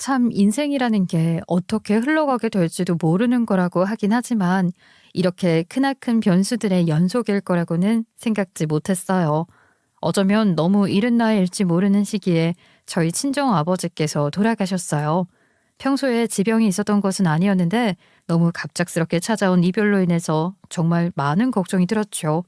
참 인생이라는 게 어떻게 흘러가게 될지도 모르는 거라고 하긴 하지만 이렇게 크나큰 변수들의 연속일 거라고는 생각지 못했어요. 어쩌면 너무 이른 나이일지 모르는 시기에 저희 친정 아버지께서 돌아가셨어요. 평소에 지병이 있었던 것은 아니었는데 너무 갑작스럽게 찾아온 이별로 인해서 정말 많은 걱정이 들었죠.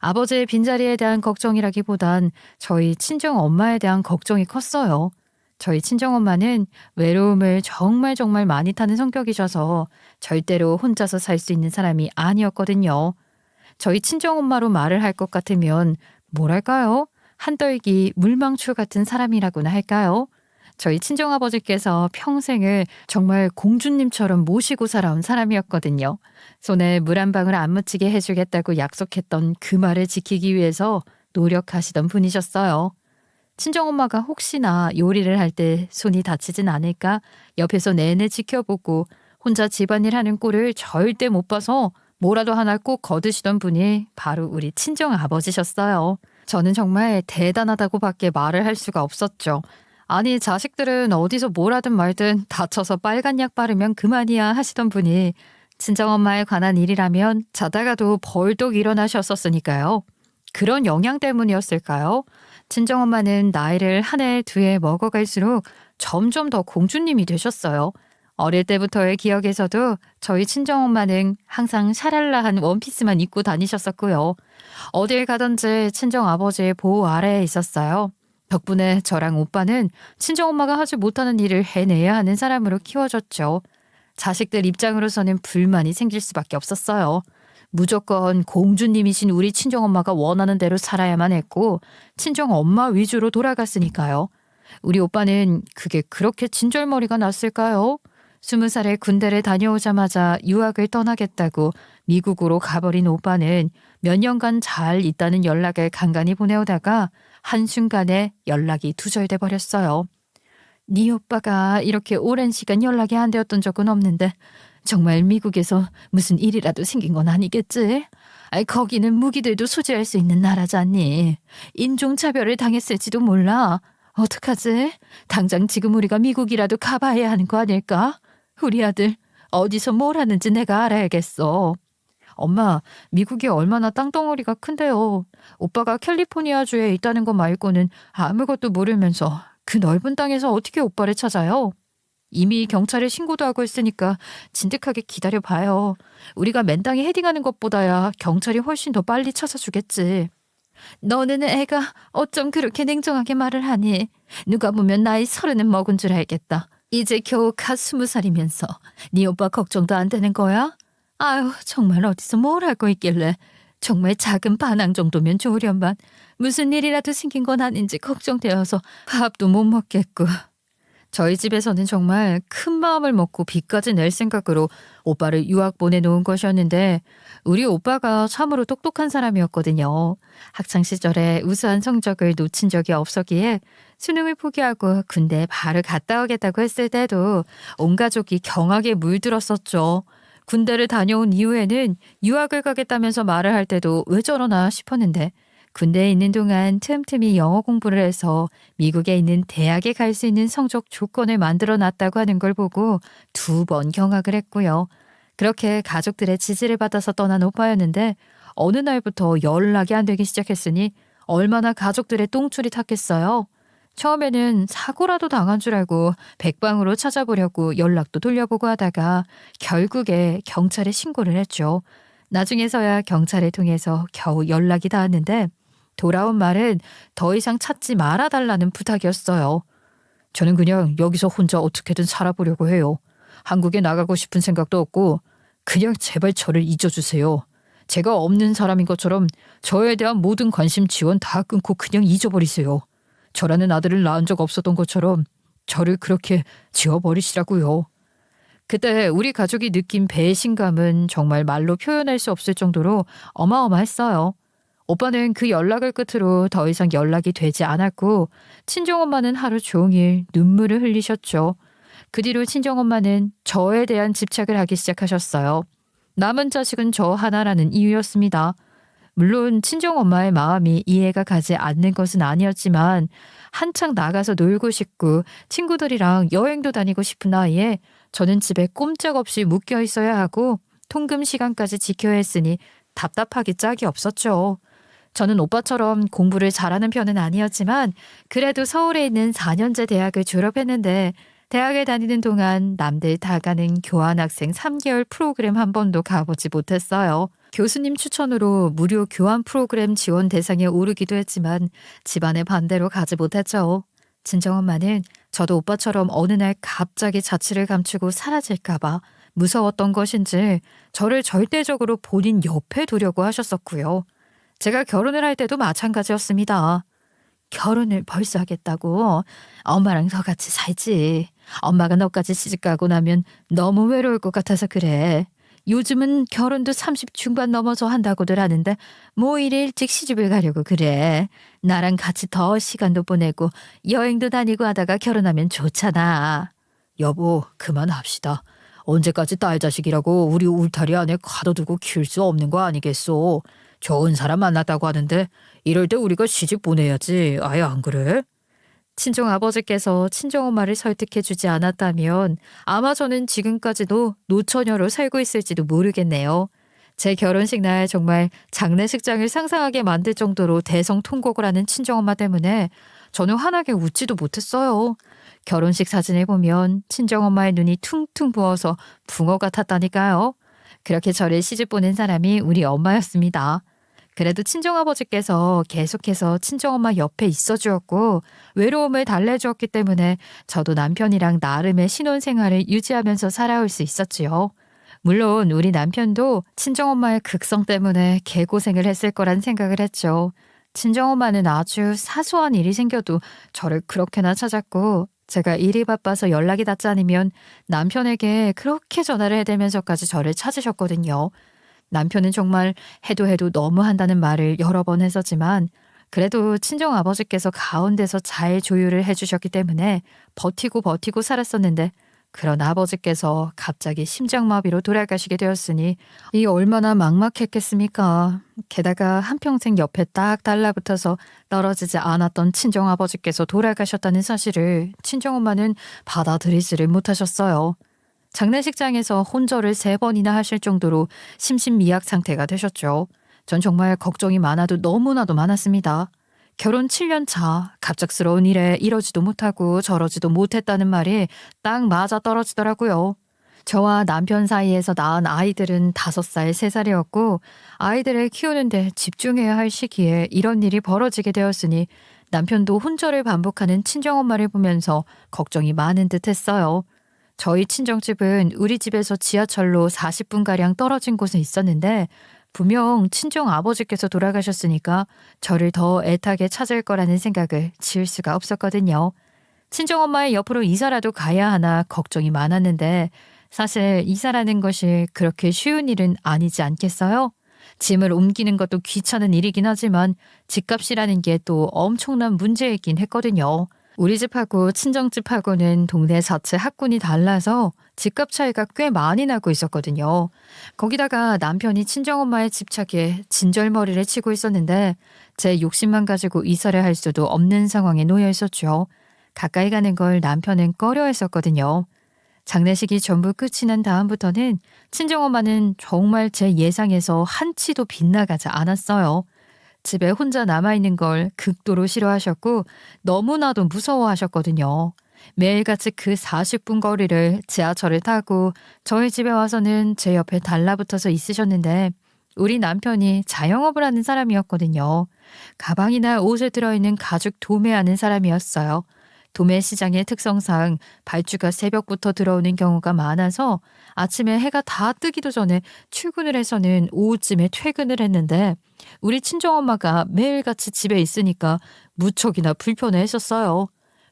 아버지의 빈자리에 대한 걱정이라기보단 저희 친정 엄마에 대한 걱정이 컸어요. 저희 친정엄마는 외로움을 정말 정말 많이 타는 성격이셔서 절대로 혼자서 살 수 있는 사람이 아니었거든요. 저희 친정엄마로 말을 할 것 같으면 뭐랄까요? 한떨기 물망출 같은 사람이라고나 할까요? 저희 친정아버지께서 평생을 정말 공주님처럼 모시고 살아온 사람이었거든요. 손에 물 한 방울 안 묻히게 해주겠다고 약속했던 그 말을 지키기 위해서 노력하시던 분이셨어요. 친정엄마가 혹시나 요리를 할 때 손이 다치진 않을까 옆에서 내내 지켜보고 혼자 집안일 하는 꼴을 절대 못 봐서 뭐라도 하나 꼭 거두시던 분이 바로 우리 친정아버지셨어요. 저는 정말 대단하다고밖에 말을 할 수가 없었죠. 아니 자식들은 어디서 뭘 하든 말든 다쳐서 빨간 약 바르면 그만이야 하시던 분이 친정엄마에 관한 일이라면 자다가도 벌떡 일어나셨었으니까요. 그런 영향 때문이었을까요? 친정엄마는 나이를 한 해 두 해 먹어갈수록 점점 더 공주님이 되셨어요. 어릴 때부터의 기억에서도 저희 친정엄마는 항상 샤랄라한 원피스만 입고 다니셨었고요. 어딜 가든지 친정아버지의 보호 아래에 있었어요. 덕분에 저랑 오빠는 친정엄마가 하지 못하는 일을 해내야 하는 사람으로 키워졌죠. 자식들 입장으로서는 불만이 생길 수밖에 없었어요. 무조건 공주님이신 우리 친정엄마가 원하는 대로 살아야만 했고 친정엄마 위주로 돌아갔으니까요. 우리 오빠는 그게 그렇게 진절머리가 났을까요? 20살에 군대를 다녀오자마자 유학을 떠나겠다고 미국으로 가버린 오빠는 몇 년간 잘 있다는 연락을 간간히 보내오다가 한순간에 연락이 두절돼 버렸어요. 네 오빠가 이렇게 오랜 시간 연락이 안 되었던 적은 없는데 정말 미국에서 무슨 일이라도 생긴 건 아니겠지? 아이, 거기는 무기들도 소지할 수 있는 나라잖니. 인종차별을 당했을지도 몰라. 어떡하지? 당장 지금 우리가 미국이라도 가봐야 하는 거 아닐까? 우리 아들 어디서 뭘 하는지 내가 알아야겠어. 엄마, 미국이 얼마나 땅덩어리가 큰데요. 오빠가 캘리포니아주에 있다는 것 말고는 아무것도 모르면서 그 넓은 땅에서 어떻게 오빠를 찾아요? 이미 경찰에 신고도 하고 있으니까 진득하게 기다려봐요. 우리가 맨땅에 헤딩하는 것보다야 경찰이 훨씬 더 빨리 찾아주겠지. 너는 애가 어쩜 그렇게 냉정하게 말을 하니? 누가 보면 나이 30은 먹은 줄 알겠다. 이제 겨우 갓 20살이면서 네 오빠 걱정도 안 되는 거야? 아유, 정말 어디서 뭘 하고 있길래. 정말 작은 반항 정도면 좋으련만 무슨 일이라도 생긴 건 아닌지 걱정되어서 밥도 못 먹겠고. 저희 집에서는 정말 큰 마음을 먹고 빚까지 낼 생각으로 오빠를 유학 보내놓은 것이었는데 우리 오빠가 참으로 똑똑한 사람이었거든요. 학창시절에 우수한 성적을 놓친 적이 없었기에 수능을 포기하고 군대에 바로 갔다 오겠다고 했을 때도 온 가족이 경악에 물들었었죠. 군대를 다녀온 이후에는 유학을 가겠다면서 말을 할 때도 왜 저러나 싶었는데 군대에 있는 동안 틈틈이 영어 공부를 해서 미국에 있는 대학에 갈 수 있는 성적 조건을 만들어 놨다고 하는 걸 보고 2번 경악을 했고요. 그렇게 가족들의 지지를 받아서 떠난 오빠였는데 어느 날부터 연락이 안 되기 시작했으니 얼마나 가족들의 똥줄이 탔겠어요. 처음에는 사고라도 당한 줄 알고 백방으로 찾아보려고 연락도 돌려보고 하다가 결국에 경찰에 신고를 했죠. 나중에서야 경찰을 통해서 겨우 연락이 닿았는데 돌아온 말은 더 이상 찾지 말아달라는 부탁이었어요. 저는 그냥 여기서 혼자 어떻게든 살아보려고 해요. 한국에 나가고 싶은 생각도 없고 그냥 제발 저를 잊어주세요. 제가 없는 사람인 것처럼 저에 대한 모든 관심 지원 다 끊고 그냥 잊어버리세요. 저라는 아들을 낳은 적 없었던 것처럼 저를 그렇게 지워버리시라고요. 그때 우리 가족이 느낀 배신감은 정말 말로 표현할 수 없을 정도로 어마어마했어요. 오빠는 그 연락을 끝으로 더 이상 연락이 되지 않았고 친정엄마는 하루 종일 눈물을 흘리셨죠. 그 뒤로 친정엄마는 저에 대한 집착을 하기 시작하셨어요. 남은 자식은 저 하나라는 이유였습니다. 물론 친정엄마의 마음이 이해가 가지 않는 것은 아니었지만 한창 나가서 놀고 싶고 친구들이랑 여행도 다니고 싶은 나이에 저는 집에 꼼짝없이 묶여 있어야 하고 통금 시간까지 지켜야 했으니 답답하기 짝이 없었죠. 저는 오빠처럼 공부를 잘하는 편은 아니었지만 그래도 서울에 있는 4년제 대학을 졸업했는데 대학에 다니는 동안 남들 다 가는 교환학생 3개월 프로그램 한 번도 가보지 못했어요. 교수님 추천으로 무료 교환 프로그램 지원 대상에 오르기도 했지만 집안의 반대로 가지 못했죠. 친정엄마는 저도 오빠처럼 어느 날 갑자기 자취를 감추고 사라질까봐 무서웠던 것인지 저를 절대적으로 본인 옆에 두려고 하셨었고요. 제가 결혼을 할 때도 마찬가지였습니다. 결혼을 벌써 하겠다고? 엄마랑 더 같이 살지. 엄마가 너까지 시집가고 나면 너무 외로울 것 같아서 그래. 요즘은 결혼도 30 중반 넘어서 한다고들 하는데 뭐 이리 일찍 시집을 가려고 그래. 나랑 같이 더 시간도 보내고 여행도 다니고 하다가 결혼하면 좋잖아. 여보, 그만합시다. 언제까지 딸 자식이라고 우리 울타리 안에 가둬두고 키울 수 없는 거 아니겠소. 좋은 사람 만났다고 하는데 이럴 때 우리가 시집 보내야지. 아예 안 그래? 친정아버지께서 친정엄마를 설득해주지 않았다면 아마 저는 지금까지도 노처녀로 살고 있을지도 모르겠네요. 제 결혼식 날 정말 장례식장을 상상하게 만들 정도로 대성통곡을 하는 친정엄마 때문에 저는 환하게 웃지도 못했어요. 결혼식 사진을 보면 친정엄마의 눈이 퉁퉁 부어서 붕어 같았다니까요. 그렇게 저를 시집 보낸 사람이 우리 엄마였습니다. 그래도 친정아버지께서 계속해서 친정엄마 옆에 있어주었고 외로움을 달래주었기 때문에 저도 남편이랑 나름의 신혼생활을 유지하면서 살아올 수 있었지요. 물론 우리 남편도 친정엄마의 극성 때문에 개고생을 했을 거란 생각을 했죠. 친정엄마는 아주 사소한 일이 생겨도 저를 그렇게나 찾았고 제가 일이 바빠서 연락이 닿지 않으면 남편에게 그렇게 전화를 해대면서까지 저를 찾으셨거든요. 남편은 정말 해도 해도 너무 한다는 말을 여러 번 했었지만 그래도 친정아버지께서 가운데서 잘 조율을 해주셨기 때문에 버티고 살았었는데 그런 아버지께서 갑자기 심장마비로 돌아가시게 되었으니 이 얼마나 막막했겠습니까. 게다가 한평생 옆에 딱 달라붙어서 떨어지지 않았던 친정아버지께서 돌아가셨다는 사실을 친정엄마는 받아들이지를 못하셨어요. 장례식장에서 혼절을 3번이나 하실 정도로 심신미약 상태가 되셨죠. 전 정말 걱정이 많아도 너무나도 많았습니다. 결혼 7년 차 갑작스러운 일에 이러지도 못하고 저러지도 못했다는 말이 딱 맞아 떨어지더라고요. 저와 남편 사이에서 낳은 아이들은 5살, 3살이었고 아이들을 키우는데 집중해야 할 시기에 이런 일이 벌어지게 되었으니 남편도 혼절을 반복하는 친정엄마를 보면서 걱정이 많은 듯 했어요. 저희 친정집은 우리 집에서 지하철로 40분가량 떨어진 곳에 있었는데 분명 친정 아버지께서 돌아가셨으니까 저를 더 애타게 찾을 거라는 생각을 지울 수가 없었거든요. 친정엄마의 옆으로 이사라도 가야 하나 걱정이 많았는데 사실 이사라는 것이 그렇게 쉬운 일은 아니지 않겠어요? 짐을 옮기는 것도 귀찮은 일이긴 하지만 집값이라는 게 또 엄청난 문제이긴 했거든요. 우리 집하고 친정집하고는 동네 자체 학군이 달라서 집값 차이가 꽤 많이 나고 있었거든요. 거기다가 남편이 친정엄마의 집착에 진절머리를 치고 있었는데 제 욕심만 가지고 이사를 할 수도 없는 상황에 놓여 있었죠. 가까이 가는 걸 남편은 꺼려했었거든요. 장례식이 전부 끝이 난 다음부터는 친정엄마는 정말 제 예상에서 한치도 빗나가지 않았어요. 집에 혼자 남아있는 걸 극도로 싫어하셨고 너무나도 무서워하셨거든요. 매일같이 그 40분 거리를 지하철을 타고 저희 집에 와서는 제 옆에 달라붙어서 있으셨는데 우리 남편이 자영업을 하는 사람이었거든요. 가방이나 옷에 들어있는 가죽 도매하는 사람이었어요. 도매 시장의 특성상 발주가 새벽부터 들어오는 경우가 많아서 아침에 해가 다 뜨기도 전에 출근을 해서는 오후쯤에 퇴근을 했는데 우리 친정엄마가 매일같이 집에 있으니까 무척이나 불편해했었어요.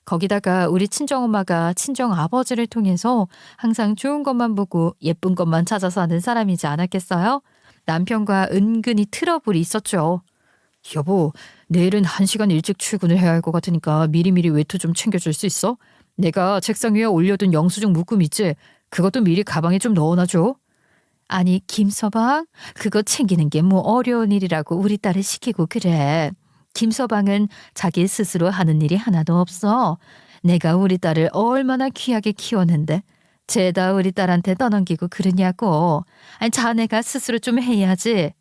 거기다가 우리 친정엄마가 친정아버지를 통해서 항상 좋은 것만 보고 예쁜 것만 찾아서 하는 사람이지 않았겠어요? 남편과 은근히 트러블이 있었죠. 여보, 내일은 1시간 일찍 출근을 해야 할 것 같으니까 미리미리 외투 좀 챙겨줄 수 있어? 내가 책상 위에 올려둔 영수증 묶음 있지? 그것도 미리 가방에 좀 넣어놔줘. 아니, 김서방? 그거 챙기는 게 뭐 어려운 일이라고 우리 딸을 시키고 그래. 김서방은 자기 스스로 하는 일이 하나도 없어. 내가 우리 딸을 얼마나 귀하게 키웠는데 죄다 우리 딸한테 떠넘기고 그러냐고. 아니, 자네가 스스로 좀 해야지.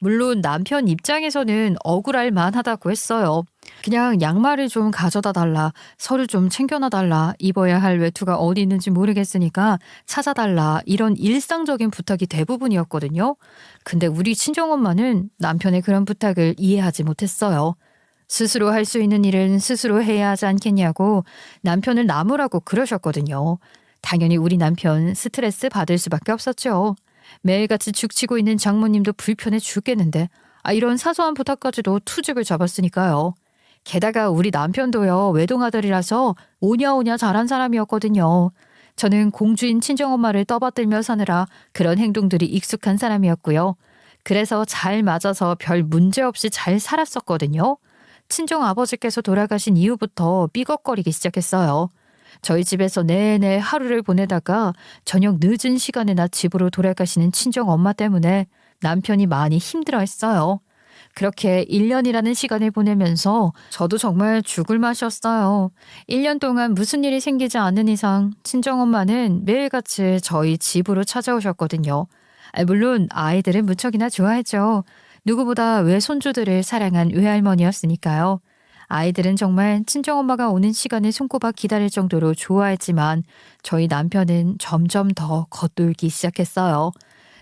물론 남편 입장에서는 억울할 만하다고 했어요. 그냥 양말을 좀 가져다 달라, 서류 좀 챙겨놔 달라, 입어야 할 외투가 어디 있는지 모르겠으니까 찾아달라, 이런 일상적인 부탁이 대부분이었거든요. 근데 우리 친정엄마는 남편의 그런 부탁을 이해하지 못했어요. 스스로 할 수 있는 일은 스스로 해야 하지 않겠냐고 남편을 나무라고 그러셨거든요. 당연히 우리 남편 스트레스 받을 수밖에 없었죠. 매일같이 죽치고 있는 장모님도 불편해 죽겠는데 이런 사소한 부탁까지도 투집을 잡았으니까요. 게다가 우리 남편도요, 외동아들이라서 오냐오냐 잘한 사람이었거든요. 저는 공주인 친정엄마를 떠받들며 사느라 그런 행동들이 익숙한 사람이었고요. 그래서 잘 맞아서 별 문제 없이 잘 살았었거든요. 친정아버지께서 돌아가신 이후부터 삐걱거리기 시작했어요. 저희 집에서 내내 하루를 보내다가 저녁 늦은 시간에나 집으로 돌아가시는 친정엄마 때문에 남편이 많이 힘들어했어요. 그렇게 1년이라는 시간을 보내면서 저도 정말 죽을 맛이었어요. 1년 동안 무슨 일이 생기지 않는 이상 친정엄마는 매일같이 저희 집으로 찾아오셨거든요. 물론 아이들은 무척이나 좋아했죠. 누구보다 외손주들을 사랑한 외할머니였으니까요. 아이들은 정말 친정엄마가 오는 시간을 손꼽아 기다릴 정도로 좋아했지만 저희 남편은 점점 더 겉돌기 시작했어요.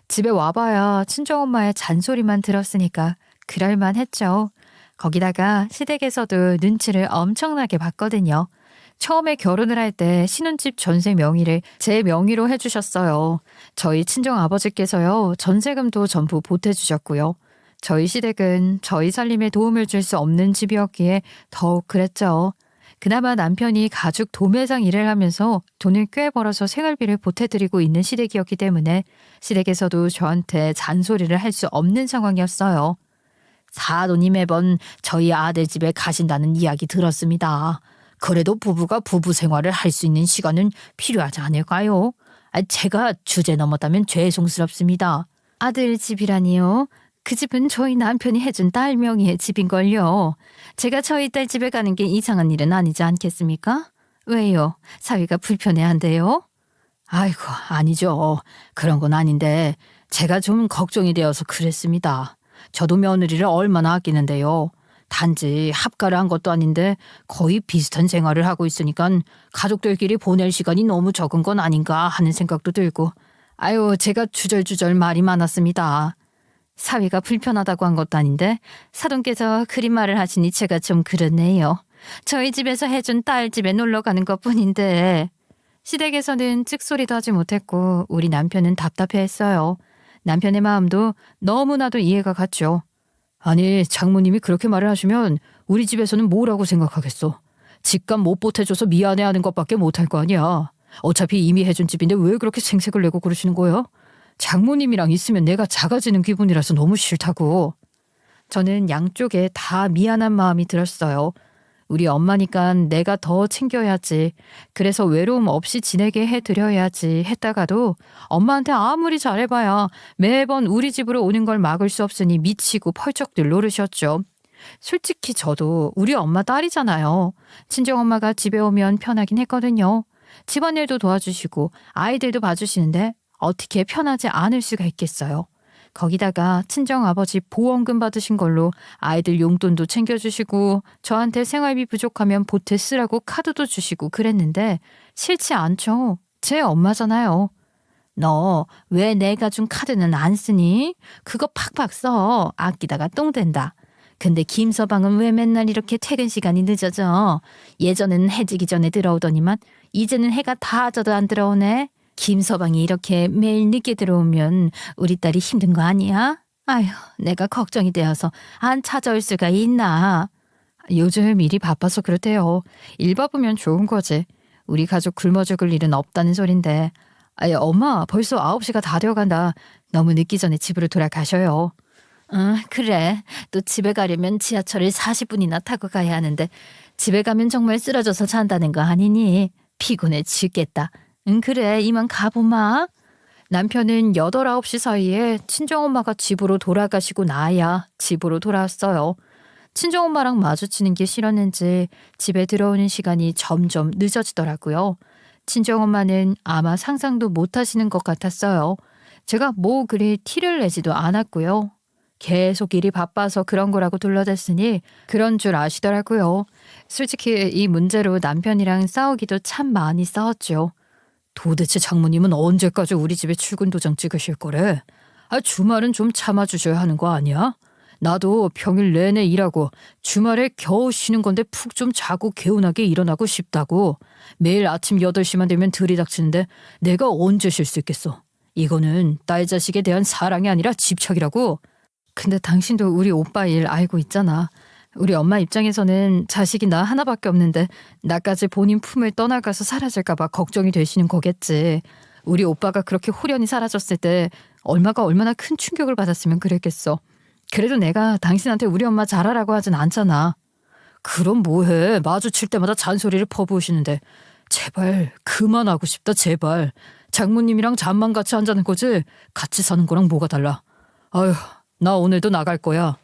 집에 와봐야 친정엄마의 잔소리만 들었으니까 그럴만 했죠. 거기다가 시댁에서도 눈치를 엄청나게 봤거든요. 처음에 결혼을 할 때 신혼집 전세 명의를 제 명의로 해주셨어요. 저희 친정아버지께서요, 전세금도 전부 보태주셨고요. 저희 시댁은 저희 살림에 도움을 줄 수 없는 집이었기에 더욱 그랬죠. 그나마 남편이 가죽 도매상 일을 하면서 돈을 꽤 벌어서 생활비를 보태드리고 있는 시댁이었기 때문에 시댁에서도 저한테 잔소리를 할 수 없는 상황이었어요. 사돈이 매번 저희 아들 집에 가신다는 이야기 들었습니다. 그래도 부부가 부부 생활을 할 수 있는 시간은 필요하지 않을까요? 제가 주제 넘었다면 죄송스럽습니다. 아들 집이라니요? 그 집은 저희 남편이 해준 딸 명의의 집인걸요. 제가 저희 딸 집에 가는 게 이상한 일은 아니지 않겠습니까? 왜요? 사위가 불편해한대요? 아이고, 아니죠. 그런 건 아닌데 제가 좀 걱정이 되어서 그랬습니다. 저도 며느리를 얼마나 아끼는데요. 단지 합가를 한 것도 아닌데 거의 비슷한 생활을 하고 있으니까 가족들끼리 보낼 시간이 너무 적은 건 아닌가 하는 생각도 들고, 제가 주절주절 말이 많았습니다. 사위가 불편하다고 한 것도 아닌데 사돈께서 그린 말을 하시니 제가 좀 그렇네요. 저희 집에서 해준 딸 집에 놀러 가는 것뿐인데. 시댁에서는 찍소리도 하지 못했고 우리 남편은 답답해했어요. 남편의 마음도 너무나도 이해가 갔죠. 아니, 장모님이 그렇게 말을 하시면 우리 집에서는 뭐라고 생각하겠어. 집값 못 보태줘서 미안해하는 것밖에 못할 거 아니야. 어차피 이미 해준 집인데 왜 그렇게 생색을 내고 그러시는 거예요? 장모님이랑 있으면 내가 작아지는 기분이라서 너무 싫다고. 저는 양쪽에 다 미안한 마음이 들었어요. 우리 엄마니까 내가 더 챙겨야지. 그래서 외로움 없이 지내게 해드려야지 했다가도 엄마한테 아무리 잘해봐야 매번 우리 집으로 오는 걸 막을 수 없으니 미치고 펄쩍들 노르셨죠. 솔직히 저도 우리 엄마 딸이잖아요. 친정엄마가 집에 오면 편하긴 했거든요. 집안일도 도와주시고 아이들도 봐주시는데 어떻게 편하지 않을 수가 있겠어요. 거기다가 친정아버지 보험금 받으신 걸로 아이들 용돈도 챙겨주시고 저한테 생활비 부족하면 보태 쓰라고 카드도 주시고 그랬는데 싫지 않죠. 제 엄마잖아요. 너 왜 내가 준 카드는 안 쓰니? 그거 팍팍 써. 아끼다가 똥 된다. 근데 김서방은 왜 맨날 이렇게 퇴근 시간이 늦어져? 예전엔 해 지기 전에 들어오더니만 이제는 해가 다 져도 안 들어오네. 김서방이 이렇게 매일 늦게 들어오면 우리 딸이 힘든 거 아니야? 아휴, 내가 걱정이 되어서 안 찾아올 수가 있나? 요즘 일이 바빠서 그렇대요. 일 바쁘면 좋은 거지. 우리 가족 굶어 죽을 일은 없다는 소린데. 엄마, 벌써 9시가 다 되어간다. 너무 늦기 전에 집으로 돌아가셔요. 그래. 또 집에 가려면 지하철을 40분이나 타고 가야 하는데 집에 가면 정말 쓰러져서 잔다는 거 아니니? 피곤해 죽겠다. 그래, 이만 가보마. 남편은 8, 9시 사이에 친정엄마가 집으로 돌아가시고 나야 집으로 돌아왔어요. 친정엄마랑 마주치는 게 싫었는지 집에 들어오는 시간이 점점 늦어지더라고요. 친정엄마는 아마 상상도 못 하시는 것 같았어요. 제가 뭐 그리 티를 내지도 않았고요. 계속 일이 바빠서 그런 거라고 둘러댔으니 그런 줄 아시더라고요. 솔직히 이 문제로 남편이랑 싸우기도 참 많이 싸웠죠. 도대체 장모님은 언제까지 우리 집에 출근 도장 찍으실 거래? 주말은 좀 참아주셔야 하는 거 아니야? 나도 평일 내내 일하고 주말에 겨우 쉬는 건데 푹 좀 자고 개운하게 일어나고 싶다고. 매일 아침 8시만 되면 들이닥치는데 내가 언제 쉴 수 있겠어? 이거는 딸 자식에 대한 사랑이 아니라 집착이라고. 근데 당신도 우리 오빠 일 알고 있잖아. 우리 엄마 입장에서는 자식이 나 하나밖에 없는데 나까지 본인 품을 떠나가서 사라질까 봐 걱정이 되시는 거겠지. 우리 오빠가 그렇게 홀연히 사라졌을 때 얼마나 큰 충격을 받았으면 그랬겠어. 그래도 내가 당신한테 우리 엄마 잘하라고 하진 않잖아. 그럼 뭐해. 마주칠 때마다 잔소리를 퍼부으시는데. 제발 그만하고 싶다 제발. 장모님이랑 잠만 같이 한다는 거지 같이 사는 거랑 뭐가 달라. 아휴, 나 오늘도 나갈 거야.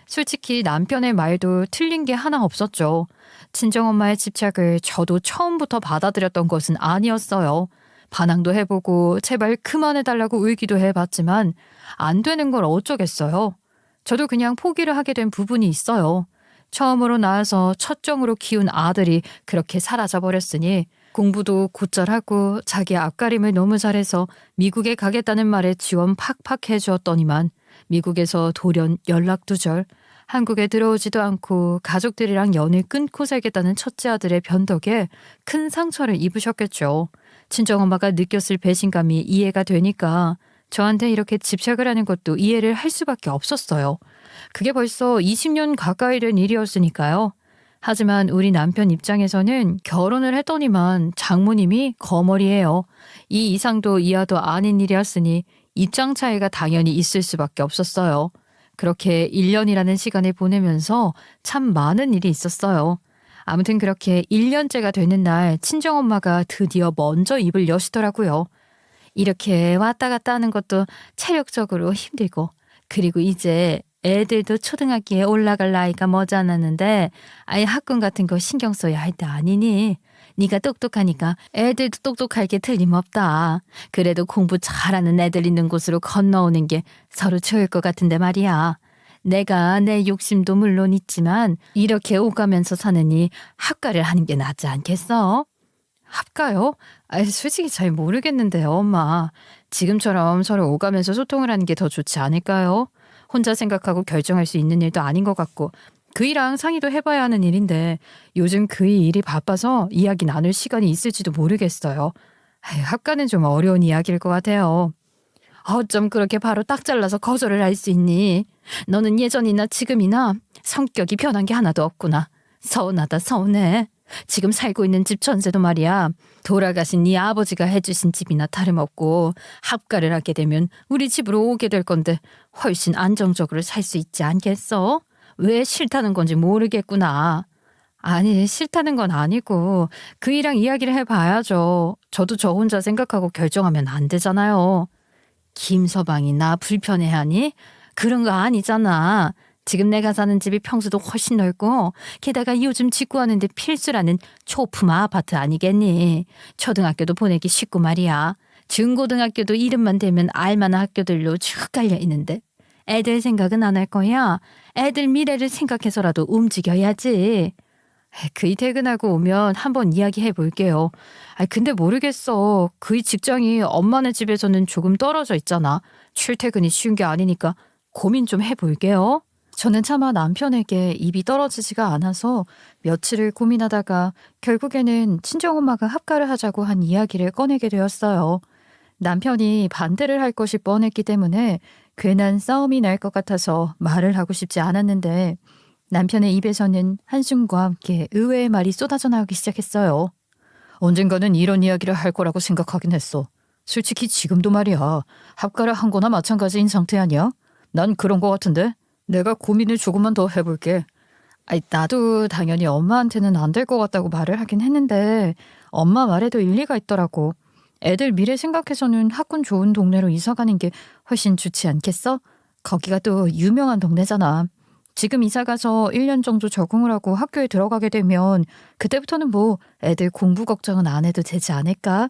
솔직히 남편의 말도 틀린 게 하나 없었죠. 친정엄마의 집착을 저도 처음부터 받아들였던 것은 아니었어요. 반항도 해보고 제발 그만해달라고 울기도 해봤지만 안 되는 걸 어쩌겠어요. 저도 그냥 포기를 하게 된 부분이 있어요. 처음으로 낳아서 첫정으로 키운 아들이 그렇게 사라져버렸으니 공부도 곧잘 하고 자기 앞가림을 너무 잘해서 미국에 가겠다는 말에 지원 팍팍 해주었더니만 미국에서 돌연 연락두절, 한국에 들어오지도 않고 가족들이랑 연을 끊고 살겠다는 첫째 아들의 변덕에 큰 상처를 입으셨겠죠. 친정엄마가 느꼈을 배신감이 이해가 되니까 저한테 이렇게 집착을 하는 것도 이해를 할 수밖에 없었어요. 그게 벌써 20년 가까이 된 일이었으니까요. 하지만 우리 남편 입장에서는 결혼을 했더니만 장모님이 거머리예요. 이 이상도 이하도 아닌 일이었으니 입장 차이가 당연히 있을 수밖에 없었어요. 그렇게 1년이라는 시간을 보내면서 참 많은 일이 있었어요. 아무튼 그렇게 1년째가 되는 날 친정엄마가 드디어 먼저 입을 여시더라고요. 이렇게 왔다 갔다 하는 것도 체력적으로 힘들고 그리고 이제 애들도 초등학교에 올라갈 나이가 머지않았는데 아예 학군 같은 거 신경 써야 할 때 아니니? 네가 똑똑하니까 애들도 똑똑할 게 틀림없다. 그래도 공부 잘하는 애들 있는 곳으로 건너오는 게 서로 좋을 것 같은데 말이야. 내가 내 욕심도 물론 있지만 이렇게 오가면서 사느니 합가를 하는 게 낫지 않겠어? 합가요? 솔직히 잘 모르겠는데요, 엄마. 지금처럼 서로 오가면서 소통을 하는 게 더 좋지 않을까요? 혼자 생각하고 결정할 수 있는 일도 아닌 것 같고 그이랑 상의도 해봐야 하는 일인데 요즘 그이 일이 바빠서 이야기 나눌 시간이 있을지도 모르겠어요. 합가는 좀 어려운 이야기일 것 같아요. 어쩜 그렇게 바로 딱 잘라서 거절을 할 수 있니? 너는 예전이나 지금이나 성격이 변한 게 하나도 없구나. 서운하다 서운해. 지금 살고 있는 집 전세도 말이야. 돌아가신 네 아버지가 해주신 집이나 다름없고 합가를 하게 되면 우리 집으로 오게 될 건데 훨씬 안정적으로 살 수 있지 않겠어? 왜 싫다는 건지 모르겠구나. 아니 싫다는 건 아니고 그이랑 이야기를 해봐야죠. 저도 저 혼자 생각하고 결정하면 안 되잖아요. 김서방이 나 불편해하니? 그런 거 아니잖아. 지금 내가 사는 집이 평수도 훨씬 넓고 게다가 요즘 직구하는데 필수라는 초품화 아파트 아니겠니? 초등학교도 보내기 쉽고 말이야. 중고등학교도 이름만 대면 알만한 학교들로 쭉 깔려 있는데 애들 생각은 안 할 거야. 애들 미래를 생각해서라도 움직여야지. 그이 퇴근하고 오면 한번 이야기해 볼게요. 근데 모르겠어. 그이 직장이 엄마네 집에서는 조금 떨어져 있잖아. 출퇴근이 쉬운 게 아니니까 고민 좀 해볼게요. 저는 차마 남편에게 입이 떨어지지가 않아서 며칠을 고민하다가 결국에는 친정엄마가 합가를 하자고 한 이야기를 꺼내게 되었어요. 남편이 반대를 할 것이 뻔했기 때문에 괜한 싸움이 날 것 같아서 말을 하고 싶지 않았는데 남편의 입에서는 한숨과 함께 의외의 말이 쏟아져 나오기 시작했어요. 언젠가는 이런 이야기를 할 거라고 생각하긴 했어. 솔직히 지금도 말이야. 합가를 한 거나 마찬가지인 상태 아니야? 난 그런 거 같은데? 내가 고민을 조금만 더 해볼게. 나도 당연히 엄마한테는 안 될 것 같다고 말을 하긴 했는데 엄마 말에도 일리가 있더라고. 애들 미래 생각해서는 학군 좋은 동네로 이사 가는 게 훨씬 좋지 않겠어? 거기가 또 유명한 동네잖아. 지금 이사 가서 1년 정도 적응을 하고 학교에 들어가게 되면 그때부터는 뭐 애들 공부 걱정은 안 해도 되지 않을까?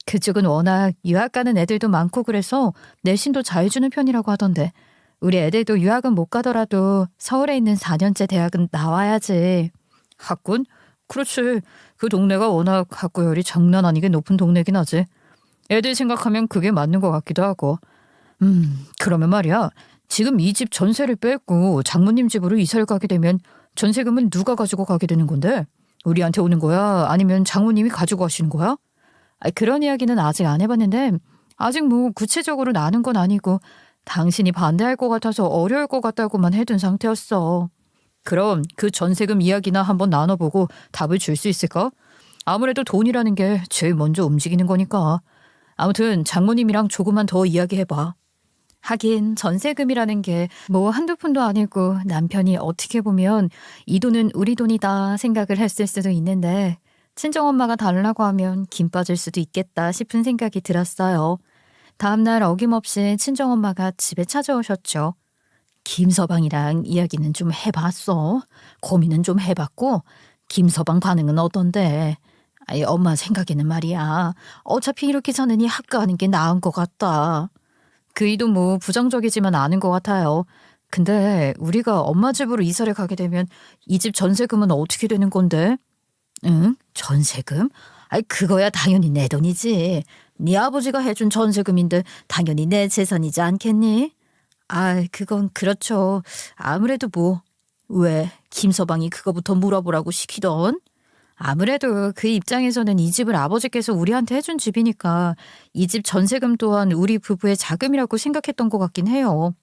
그쪽은 워낙 유학 가는 애들도 많고 그래서 내신도 잘 주는 편이라고 하던데 우리 애들도 유학은 못 가더라도 서울에 있는 4년제 대학은 나와야지. 학군? 그렇지. 그 동네가 워낙 학구열이 장난 아니게 높은 동네긴 하지. 애들 생각하면 그게 맞는 것 같기도 하고. 그러면 말이야. 지금 이 집 전세를 뺏고 장모님 집으로 이사를 가게 되면 전세금은 누가 가지고 가게 되는 건데? 우리한테 오는 거야? 아니면 장모님이 가지고 가시는 거야? 그런 이야기는 아직 안 해봤는데 아직 뭐 구체적으로 나눈 건 아니고 당신이 반대할 것 같아서 어려울 것 같다고만 해둔 상태였어. 그럼 그 전세금 이야기나 한번 나눠보고 답을 줄 수 있을까? 아무래도 돈이라는 게 제일 먼저 움직이는 거니까. 아무튼 장모님이랑 조금만 더 이야기해봐. 하긴 전세금이라는 게 뭐 한두 푼도 아니고 남편이 어떻게 보면 이 돈은 우리 돈이다 생각을 했을 수도 있는데 친정엄마가 달라고 하면 김 빠질 수도 있겠다 싶은 생각이 들었어요. 다음날 어김없이 친정엄마가 집에 찾아오셨죠. 김서방이랑 이야기는 좀 해봤어. 고민은 좀 해봤고 김서방 반응은 어떤데? 엄마 생각에는 말이야. 어차피 이렇게 사느니 학가하는 게 나은 것 같다. 그 이도 뭐 부정적이지만 않은 것 같아요. 근데 우리가 엄마 집으로 이사를 가게 되면 이 집 전세금은 어떻게 되는 건데? 응? 전세금? 그거야 당연히 내 돈이지. 네 아버지가 해준 전세금인데 당연히 내 재산이지 않겠니? 그건 그렇죠. 아무래도 뭐, 왜 김서방이 그거부터 물어보라고 시키던? 아무래도 그 입장에서는 이 집을 아버지께서 우리한테 해준 집이니까 이 집 전세금 또한 우리 부부의 자금이라고 생각했던 것 같긴 해요.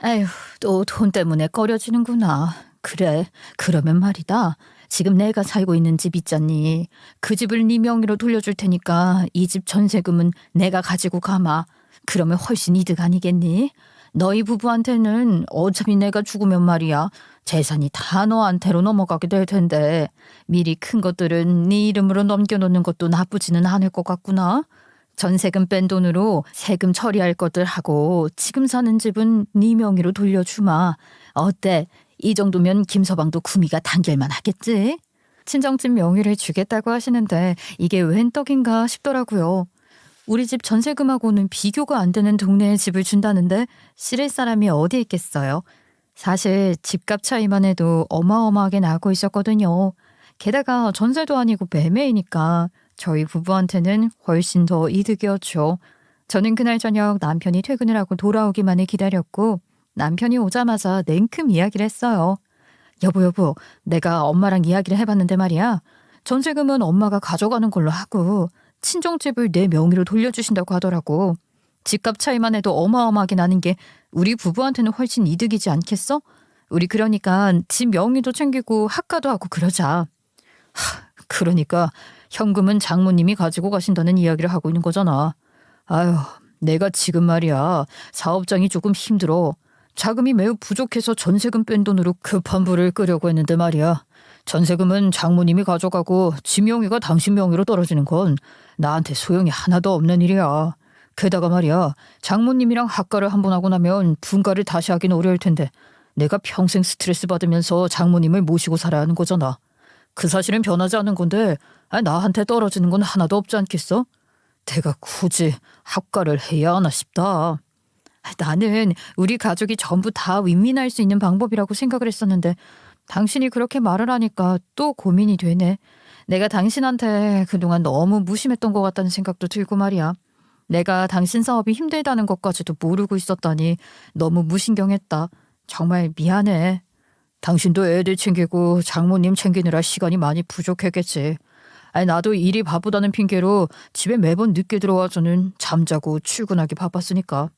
아휴, 또 돈 때문에 꺼려지는구나. 그래, 그러면 말이다. 지금 내가 살고 있는 집 있잖니. 그 집을 네 명의로 돌려줄 테니까 이 집 전세금은 내가 가지고 가마. 그러면 훨씬 이득 아니겠니? 너희 부부한테는 어차피 내가 죽으면 말이야. 재산이 다 너한테로 넘어가게 될 텐데 미리 큰 것들은 네 이름으로 넘겨놓는 것도 나쁘지는 않을 것 같구나. 전세금 뺀 돈으로 세금 처리할 것들 하고 지금 사는 집은 네 명의로 돌려주마. 어때? 이 정도면 김서방도 구미가 당길만 하겠지? 친정집 명의를 주겠다고 하시는데 이게 웬 떡인가 싶더라고요. 우리 집 전세금하고는 비교가 안 되는 동네에 집을 준다는데 싫을 사람이 어디 있겠어요. 사실 집값 차이만 해도 어마어마하게 나고 있었거든요. 게다가 전세도 아니고 매매이니까 저희 부부한테는 훨씬 더 이득이었죠. 저는 그날 저녁 남편이 퇴근을 하고 돌아오기만을 기다렸고 남편이 오자마자 냉큼 이야기를 했어요. 여보, 내가 엄마랑 이야기를 해봤는데 말이야. 전세금은 엄마가 가져가는 걸로 하고 친정집을 내 명의로 돌려주신다고 하더라고. 집값 차이만 해도 어마어마하게 나는 게 우리 부부한테는 훨씬 이득이지 않겠어? 우리 그러니까 집 명의도 챙기고 학가도 하고 그러자. 그러니까 현금은 장모님이 가지고 가신다는 이야기를 하고 있는 거잖아. 아유, 내가 지금 말이야. 사업장이 조금 힘들어. 자금이 매우 부족해서 전세금 뺀 돈으로 급한 불을 끄려고 했는데 말이야. 전세금은 장모님이 가져가고 지 명의가 당신 명의로 떨어지는 건 나한테 소용이 하나도 없는 일이야. 게다가 말이야. 장모님이랑 학가를 한 번 하고 나면 분가를 다시 하긴 어려울 텐데 내가 평생 스트레스 받으면서 장모님을 모시고 살아야 하는 거잖아. 그 사실은 변하지 않는 건데 나한테 떨어지는 건 하나도 없지 않겠어? 내가 굳이 학가를 해야 하나 싶다. 나는 우리 가족이 전부 다 윈윈할 수 있는 방법이라고 생각을 했었는데 당신이 그렇게 말을 하니까 또 고민이 되네. 내가 당신한테 그동안 너무 무심했던 것 같다는 생각도 들고 말이야. 내가 당신 사업이 힘들다는 것까지도 모르고 있었다니 너무 무신경했다. 정말 미안해. 당신도 애들 챙기고 장모님 챙기느라 시간이 많이 부족했겠지. 나도 일이 바쁘다는 핑계로 집에 매번 늦게 들어와서는 잠자고 출근하기 바빴으니까.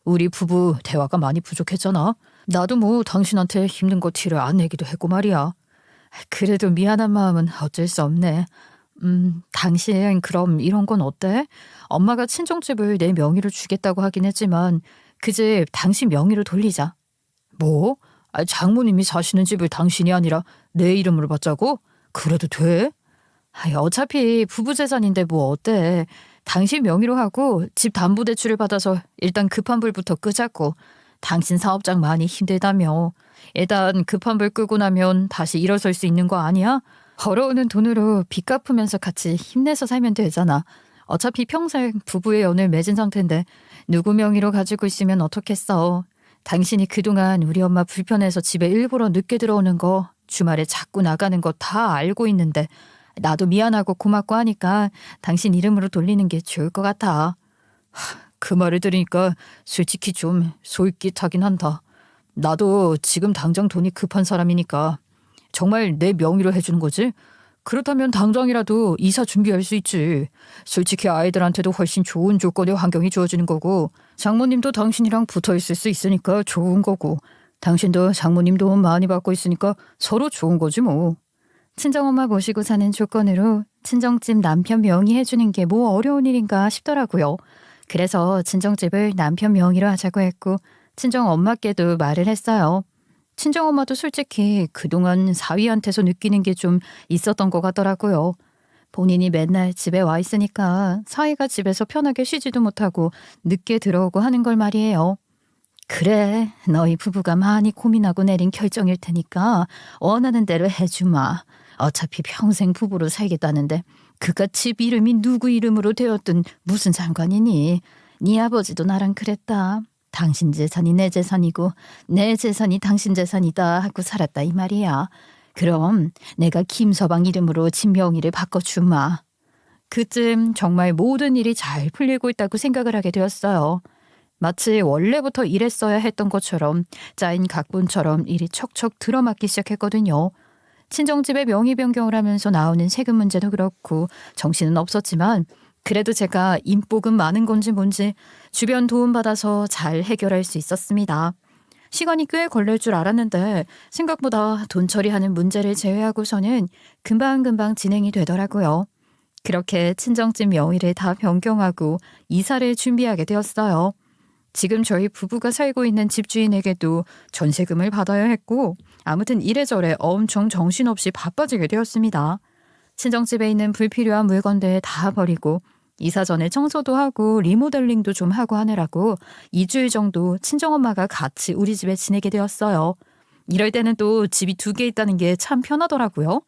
우리 부부 대화가 많이 부족했잖아. 나도 뭐 당신한테 힘든 거 티를 안 내기도 했고 말이야. 그래도 미안한 마음은 어쩔 수 없네. 당신 그럼 이런 건 어때? 엄마가 친정집을 내 명의로 주겠다고 하긴 했지만 그 집 당신 명의로 돌리자. 뭐? 장모님이 사시는 집을 당신이 아니라 내 이름으로 받자고? 그래도 돼? 어차피 부부 재산인데 뭐 어때? 당신 명의로 하고 집 담보대출을 받아서 일단 급한 불부터 끄자고. 당신 사업장 많이 힘들다며. 일단 급한 불 끄고 나면 다시 일어설 수 있는 거 아니야? 벌어오는 돈으로 빚 갚으면서 같이 힘내서 살면 되잖아. 어차피 평생 부부의 연을 맺은 상태인데 누구 명의로 가지고 있으면 어떻겠어. 당신이 그동안 우리 엄마 불편해서 집에 일부러 늦게 들어오는 거, 주말에 자꾸 나가는 거 다 알고 있는데 나도 미안하고 고맙고 하니까 당신 이름으로 돌리는 게 좋을 것 같아. 그 말을 들으니까 솔직히 좀 솔깃하긴 한다. 나도 지금 당장 돈이 급한 사람이니까. 정말 내 명의로 해주는 거지? 그렇다면 당장이라도 이사 준비할 수 있지. 솔직히 아이들한테도 훨씬 좋은 조건의 환경이 주어지는 거고, 장모님도 당신이랑 붙어 있을 수 있으니까 좋은 거고, 당신도 장모님 도움 많이 받고 있으니까 서로 좋은 거지 뭐. 친정엄마 모시고 사는 조건으로 친정집 남편 명의 해주는 게 뭐 어려운 일인가 싶더라고요. 그래서 친정집을 남편 명의로 하자고 했고 친정엄마께도 말을 했어요. 친정엄마도 솔직히 그동안 사위한테서 느끼는 게 좀 있었던 것 같더라고요. 본인이 맨날 집에 와 있으니까 사위가 집에서 편하게 쉬지도 못하고 늦게 들어오고 하는 걸 말이에요. 그래, 너희 부부가 많이 고민하고 내린 결정일 테니까 원하는 대로 해주마. 어차피 평생 부부로 살겠다는데 그깟 집 이름이 누구 이름으로 되었든 무슨 상관이니. 네 아버지도 나랑 그랬다. 당신 재산이 내 재산이고 내 재산이 당신 재산이다 하고 살았다 이 말이야. 그럼 내가 김서방 이름으로 집 명의를 바꿔주마. 그쯤 정말 모든 일이 잘 풀리고 있다고 생각을 하게 되었어요. 마치 원래부터 이랬어야 했던 것처럼 짜인 각본처럼 일이 척척 들어맞기 시작했거든요. 친정집에 명의 변경을 하면서 나오는 세금 문제도 그렇고 정신은 없었지만 그래도 제가 인복은 많은 건지 뭔지 주변 도움받아서 잘 해결할 수 있었습니다. 시간이 꽤 걸릴 줄 알았는데 생각보다 돈 처리하는 문제를 제외하고서는 금방금방 진행이 되더라고요. 그렇게 친정집 명의를 다 변경하고 이사를 준비하게 되었어요. 지금 저희 부부가 살고 있는 집주인에게도 전세금을 받아야 했고 아무튼 이래저래 엄청 정신없이 바빠지게 되었습니다. 친정집에 있는 불필요한 물건들 다 버리고 이사 전에 청소도 하고 리모델링도 좀 하고 하느라고 2주일 정도 친정엄마가 같이 우리 집에 지내게 되었어요. 이럴 때는 또 집이 2개 있다는 게 참 편하더라고요.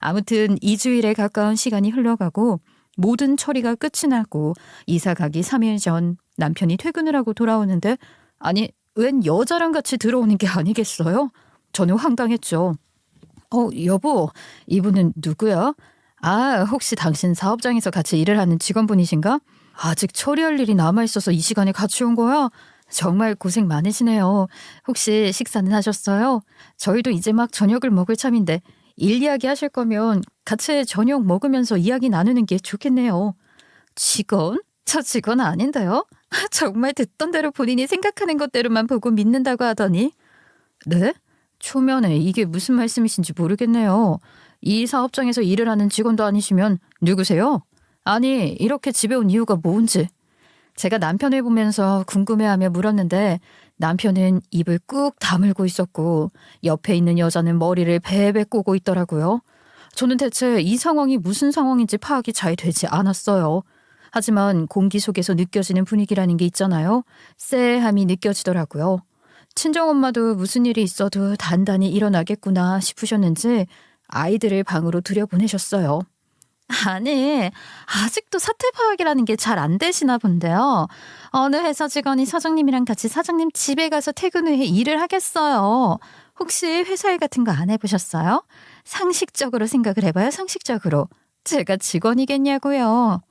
아무튼 2주일에 가까운 시간이 흘러가고 모든 처리가 끝이 나고 이사 가기 3일 전 남편이 퇴근을 하고 돌아오는데 아니 웬 여자랑 같이 들어오는 게 아니겠어요? 저는 황당했죠. 여보, 이분은 누구야? 아, 혹시 당신 사업장에서 같이 일을 하는 직원분이신가? 아직 처리할 일이 남아있어서 이 시간에 같이 온 거야? 정말 고생 많으시네요. 혹시 식사는 하셨어요? 저희도 이제 막 저녁을 먹을 참인데 일 이야기 하실 거면 같이 저녁 먹으면서 이야기 나누는 게 좋겠네요. 직원? 저 직원 아닌데요? 정말 듣던 대로 본인이 생각하는 것대로만 보고 믿는다고 하더니. 네? 초면에 이게 무슨 말씀이신지 모르겠네요. 이 사업장에서 일을 하는 직원도 아니시면 누구세요? 아니, 이렇게 집에 온 이유가 뭔지. 제가 남편을 보면서 궁금해하며 물었는데 남편은 입을 꾹 다물고 있었고 옆에 있는 여자는 머리를 베베 꼬고 있더라고요. 저는 대체 이 상황이 무슨 상황인지 파악이 잘 되지 않았어요. 하지만 공기 속에서 느껴지는 분위기라는 게 있잖아요. 쎄함이 느껴지더라고요. 친정엄마도 무슨 일이 있어도 단단히 일어나겠구나 싶으셨는지 아이들을 방으로 들여보내셨어요. 아니, 아직도 사태 파악이라는 게 잘 안 되시나 본데요. 어느 회사 직원이 사장님이랑 같이 사장님 집에 가서 퇴근 후에 일을 하겠어요. 혹시 회사 일 같은 거 안 해보셨어요? 상식적으로 생각을 해봐요, 상식적으로. 제가 직원이겠냐고요.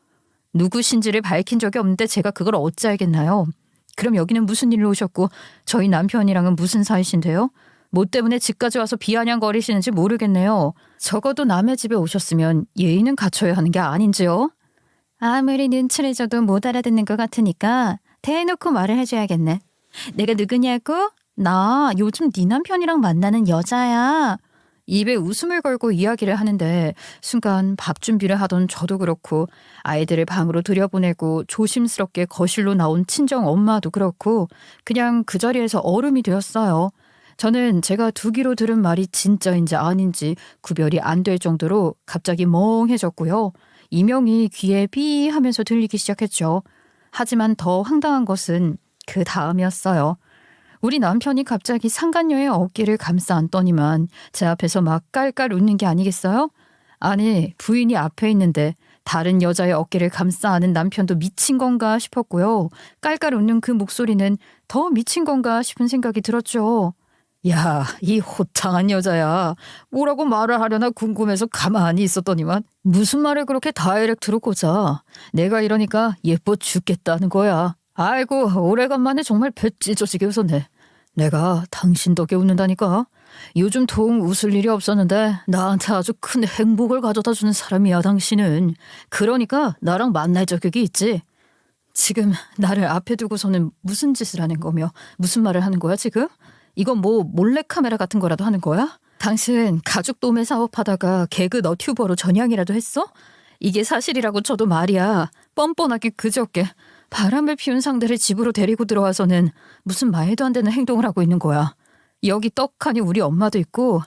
누구신지를 밝힌 적이 없는데 제가 그걸 어찌 알겠나요? 그럼 여기는 무슨 일로 오셨고 저희 남편이랑은 무슨 사이신데요? 뭐 때문에 집까지 와서 비아냥거리시는지 모르겠네요. 적어도 남의 집에 오셨으면 예의는 갖춰야 하는 게 아닌지요? 아무리 눈치를 줘도 못 알아듣는 것 같으니까 대놓고 말을 해줘야겠네. 내가 누구냐고? 나 요즘 네 남편이랑 만나는 여자야. 입에 웃음을 걸고 이야기를 하는데 순간 밥 준비를 하던 저도 그렇고 아이들을 방으로 들여보내고 조심스럽게 거실로 나온 친정 엄마도 그렇고 그냥 그 자리에서 얼음이 되었어요. 저는 제가 두 귀로 들은 말이 진짜인지 아닌지 구별이 안 될 정도로 갑자기 멍해졌고요. 이명이 귀에 삐 하면서 들리기 시작했죠. 하지만 더 황당한 것은 그 다음이었어요. 우리 남편이 갑자기 상간녀의 어깨를 감싸 안더니만 제 앞에서 막 깔깔 웃는 게 아니겠어요? 아니, 부인이 앞에 있는데 다른 여자의 어깨를 감싸 안은 남편도 미친 건가 싶었고요. 깔깔 웃는 그 목소리는 더 미친 건가 싶은 생각이 들었죠. 야, 이 호탕한 여자야. 뭐라고 말을 하려나 궁금해서 가만히 있었더니만 무슨 말을 그렇게 다이렉트로 꽂아. 내가 이러니까 예뻐 죽겠다는 거야. 아이고, 오래간만에 정말 배 찢어지게 웃었네. 내가 당신 덕에 웃는다니까. 요즘 통 웃을 일이 없었는데 나한테 아주 큰 행복을 가져다 주는 사람이야, 당신은. 그러니까 나랑 만날 자격이 있지. 지금 나를 앞에 두고서는 무슨 짓을 하는 거며 무슨 말을 하는 거야, 지금? 이건 뭐 몰래카메라 같은 거라도 하는 거야? 당신 가죽 도매 사업하다가 개그 너튜버로 전향이라도 했어? 이게 사실이라고 쳐도 말이야. 뻔뻔하게 그저께 바람을 피운 상대를 집으로 데리고 들어와서는 무슨 말도 안 되는 행동을 하고 있는 거야. 여기 떡하니 우리 엄마도 있고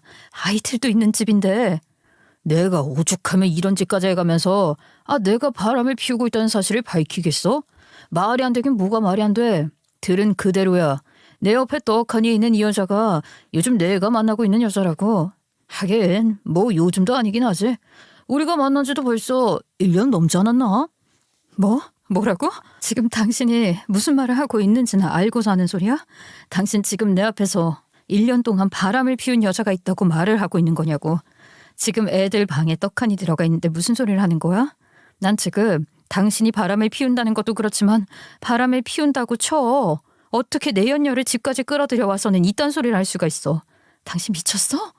아이들도 있는 집인데 내가 오죽하면 이런 짓까지 해가면서 내가 바람을 피우고 있다는 사실을 밝히겠어? 말이 안 되긴 뭐가 말이 안 돼. 들은 그대로야. 내 옆에 떡하니 있는 이 여자가 요즘 내가 만나고 있는 여자라고. 하긴 뭐 요즘도 아니긴 하지. 우리가 만난 지도 벌써 1년 넘지 않았나? 뭐라고? 지금 당신이 무슨 말을 하고 있는지는 알고서 하는 소리야? 당신 지금 내 앞에서 1년 동안 바람을 피운 여자가 있다고 말을 하고 있는 거냐고. 지금 애들 방에 떡하니 들어가 있는데 무슨 소리를 하는 거야? 난 지금 당신이 바람을 피운다는 것도 그렇지만 바람을 피운다고 쳐. 어떻게 내 연녀를 집까지 끌어들여 와서는 이딴 소리를 할 수가 있어. 당신 미쳤어?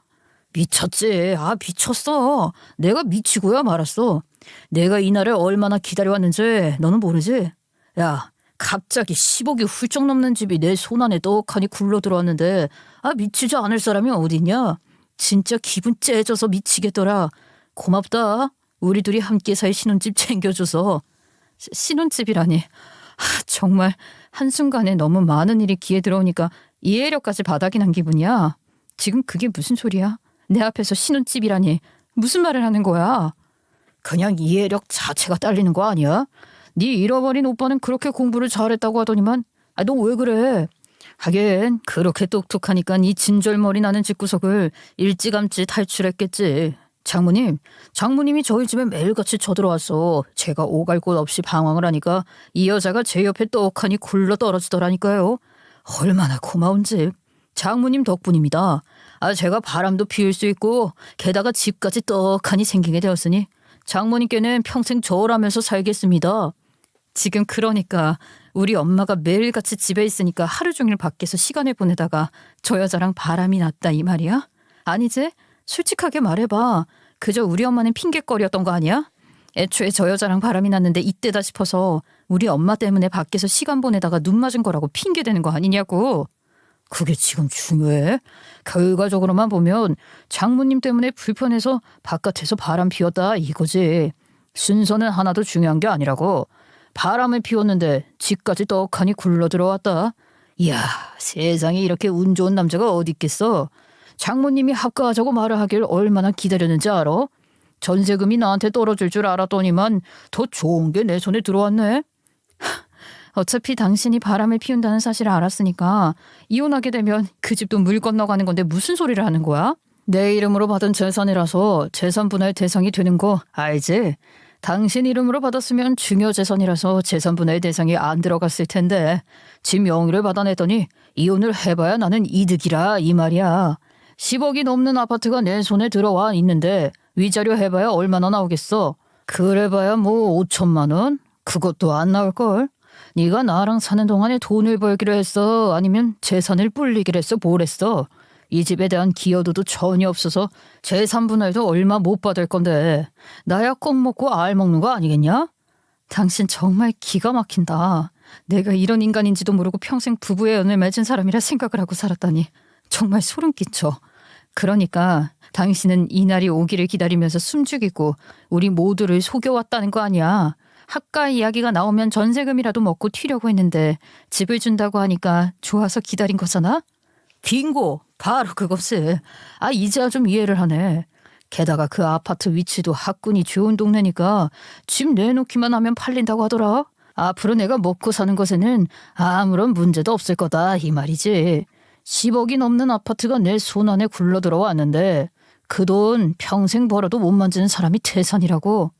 미쳤지. 미쳤어. 내가 미치고야 말았어. 내가 이 날을 얼마나 기다려왔는지 너는 모르지? 야, 갑자기 10억이 훌쩍 넘는 집이 내 손안에 떡하니 굴러 들어왔는데 미치지 않을 사람이 어딨냐? 진짜 기분 째져서 미치겠더라. 고맙다. 우리 둘이 함께 살 신혼집 챙겨줘서. 신혼집이라니. 정말 한순간에 너무 많은 일이 귀에 들어오니까 이해력까지 바닥이 난 기분이야. 지금 그게 무슨 소리야? 내 앞에서 신혼집이라니 무슨 말을 하는 거야? 그냥 이해력 자체가 딸리는 거 아니야? 네 잃어버린 오빠는 그렇게 공부를 잘했다고 하더니만 너 왜 그래? 하긴 그렇게 똑똑하니까 이 진절머리 나는 집구석을 일찌감치 탈출했겠지. 장모님이 저희 집에 매일같이 쳐들어와서 제가 오갈 곳 없이 방황을 하니까 이 여자가 제 옆에 떡하니 굴러 떨어지더라니까요. 얼마나 고마운 집. 장모님 덕분입니다. 제가 바람도 피울 수 있고 게다가 집까지 떡하니 생기게 되었으니 장모님께는 평생 저울하면서 살겠습니다. 지금 그러니까 우리 엄마가 매일같이 집에 있으니까 하루 종일 밖에서 시간을 보내다가 저 여자랑 바람이 났다 이 말이야? 아니지? 솔직하게 말해봐. 그저 우리 엄마는 핑계거리였던 거 아니야? 애초에 저 여자랑 바람이 났는데 이때다 싶어서 우리 엄마 때문에 밖에서 시간 보내다가 눈 맞은 거라고 핑계대는 거 아니냐고. 그게 지금 중요해? 결과적으로만 보면 장모님 때문에 불편해서 바깥에서 바람 피웠다 이거지. 순서는 하나도 중요한 게 아니라고. 바람을 피웠는데 집까지 떡하니 굴러 들어왔다. 이야, 세상에 이렇게 운 좋은 남자가 어디 있겠어. 장모님이 합가하자고 말을 하길 얼마나 기다렸는지 알아? 전세금이 나한테 떨어질 줄 알았더니만 더 좋은 게 내 손에 들어왔네. 어차피 당신이 바람을 피운다는 사실을 알았으니까 이혼하게 되면 그 집도 물 건너가는 건데 무슨 소리를 하는 거야? 내 이름으로 받은 재산이라서 재산 분할 대상이 되는 거 알지? 당신 이름으로 받았으면 중요재산이라서 재산 분할 대상이 안 들어갔을 텐데 집 명의를 받아냈더니 이혼을 해봐야 나는 이득이라 이 말이야. 10억이 넘는 아파트가 내 손에 들어와 있는데 위자료 해봐야 얼마나 나오겠어? 그래봐야 뭐 5천만 원? 그것도 안 나올걸? 네가 나랑 사는 동안에 돈을 벌기로 했어? 아니면 재산을 불리기로 했어? 뭘 했어? 이 집에 대한 기여도도 전혀 없어서 재산 분할도 얼마 못 받을 건데 나야 꼭 먹고 알 먹는 거 아니겠냐? 당신 정말 기가 막힌다. 내가 이런 인간인지도 모르고 평생 부부의 연을 맺은 사람이라 생각을 하고 살았다니 정말 소름 끼쳐. 그러니까 당신은 이 날이 오기를 기다리면서 숨죽이고 우리 모두를 속여왔다는 거 아니야. 학가 이야기가 나오면 전세금이라도 먹고 튀려고 했는데 집을 준다고 하니까 좋아서 기다린 거잖아. 빙고! 바로 그것을. 이제야 좀 이해를 하네. 게다가 그 아파트 위치도 학군이 좋은 동네니까 집 내놓기만 하면 팔린다고 하더라. 앞으로 내가 먹고 사는 것에는 아무런 문제도 없을 거다 이 말이지. 10억이 넘는 아파트가 내 손안에 굴러 들어왔는데 그 돈 평생 벌어도 못 만지는 사람이 태산이라고.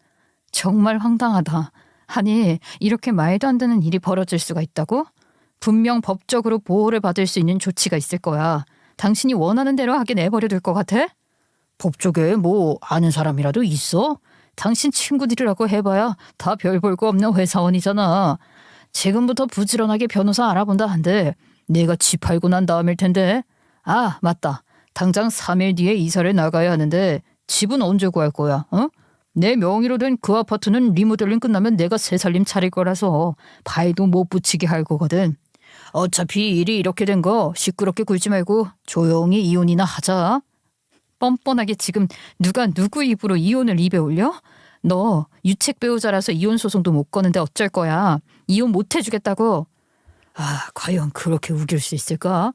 정말 황당하다. 아니 이렇게 말도 안 되는 일이 벌어질 수가 있다고? 분명 법적으로 보호를 받을 수 있는 조치가 있을 거야. 당신이 원하는 대로 하게 내버려둘 것 같아? 법조계에 뭐 아는 사람이라도 있어? 당신 친구들이라고 해봐야 다 별 볼 거 없는 회사원이잖아. 지금부터 부지런하게 변호사 알아본다 한데 내가 집 팔고 난 다음일 텐데. 아 맞다. 당장 3일 뒤에 이사를 나가야 하는데 집은 언제 구할 거야? 어? 내 명의로 된 그 아파트는 리모델링 끝나면 내가 새 살림 차릴 거라서 발도 못 붙이게 할 거거든. 어차피 일이 이렇게 된 거 시끄럽게 굴지 말고 조용히 이혼이나 하자. 뻔뻔하게 지금 누가 누구 입으로 이혼을 입에 올려? 너 유책 배우자라서 이혼 소송도 못 거는데 어쩔 거야. 이혼 못 해주겠다고. 아 과연 그렇게 우길 수 있을까?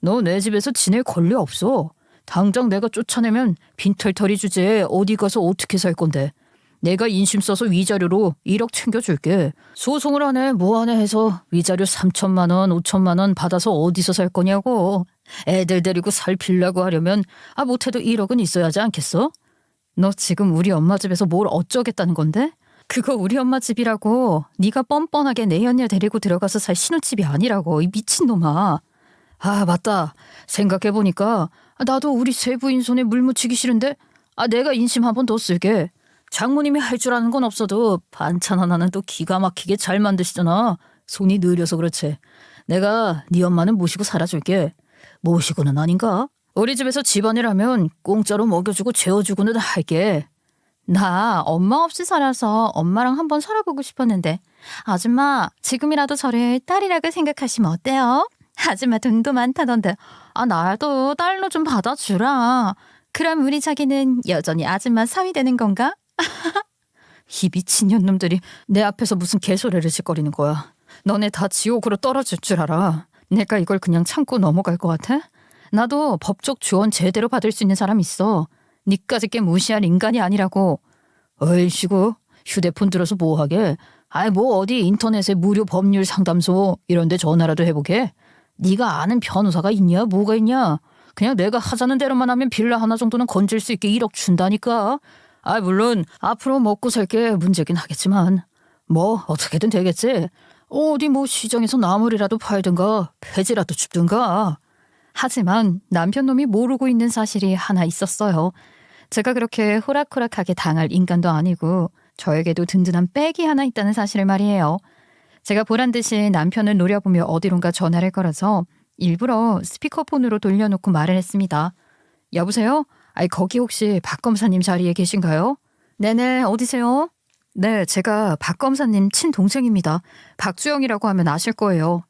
너 내 집에서 지낼 권리 없어. 당장 내가 쫓아내면 빈털터리 주제에 어디 가서 어떻게 살 건데. 내가 인심 써서 위자료로 1억 챙겨줄게. 소송을 하네 뭐 하네 해서 위자료 3천만 원 5천만 원 받아서 어디서 살 거냐고. 애들 데리고 살피려고 하려면 못해도 1억은 있어야 하지 않겠어? 너 지금 우리 엄마 집에서 뭘 어쩌겠다는 건데? 그거 우리 엄마 집이라고. 네가 뻔뻔하게 내 연녀 데리고 들어가서 살 신혼집이 아니라고. 이 미친놈아. 아 맞다. 생각해보니까 나도 우리 세 부인 손에 물 묻히기 싫은데 내가 인심 한 번 더 쓸게. 장모님이 할 줄 아는 건 없어도 반찬 하나는 또 기가 막히게 잘 만드시잖아. 손이 느려서 그렇지. 내가 네 엄마는 모시고 살아줄게. 모시고는 아닌가? 우리 집에서 집안일 하면 공짜로 먹여주고 재워주고는 할게. 나 엄마 없이 살아서 엄마랑 한번 살아보고 싶었는데 아줌마 지금이라도 저를 딸이라고 생각하시면 어때요? 아줌마 돈도 많다던데 나도 딸로 좀 받아주라. 그럼 우리 자기는 여전히 아줌마 사위 되는 건가? 이 미친년놈들이 내 앞에서 무슨 개소리를 짓거리는 거야. 너네 다 지옥으로 떨어질 줄 알아. 내가 이걸 그냥 참고 넘어갈 것 같아? 나도 법적 지원 제대로 받을 수 있는 사람 있어. 니까짓 게 무시할 인간이 아니라고. 어이씨구 휴대폰 들어서 뭐하게. 뭐 어디 인터넷에 무료 법률 상담소 이런 데 전화라도 해보게. 네가 아는 변호사가 있냐 뭐가 있냐. 그냥 내가 하자는 대로만 하면 빌라 하나 정도는 건질 수 있게 1억 준다니까. 물론 앞으로 먹고 살 게 문제긴 하겠지만 뭐 어떻게든 되겠지. 어디 뭐 시장에서 나물이라도 팔든가 폐지라도 줍든가. 하지만 남편놈이 모르고 있는 사실이 하나 있었어요. 제가 그렇게 호락호락하게 당할 인간도 아니고 저에게도 든든한 백이 하나 있다는 사실을 말이에요. 제가 보란듯이 남편을 노려보며 어디론가 전화를 걸어서 일부러 스피커폰으로 돌려놓고 말을 했습니다. 여보세요? 거기 혹시 박 검사님 자리에 계신가요? 네네, 어디세요? 네, 제가 박 검사님 친동생입니다. 박주영이라고 하면 아실 거예요.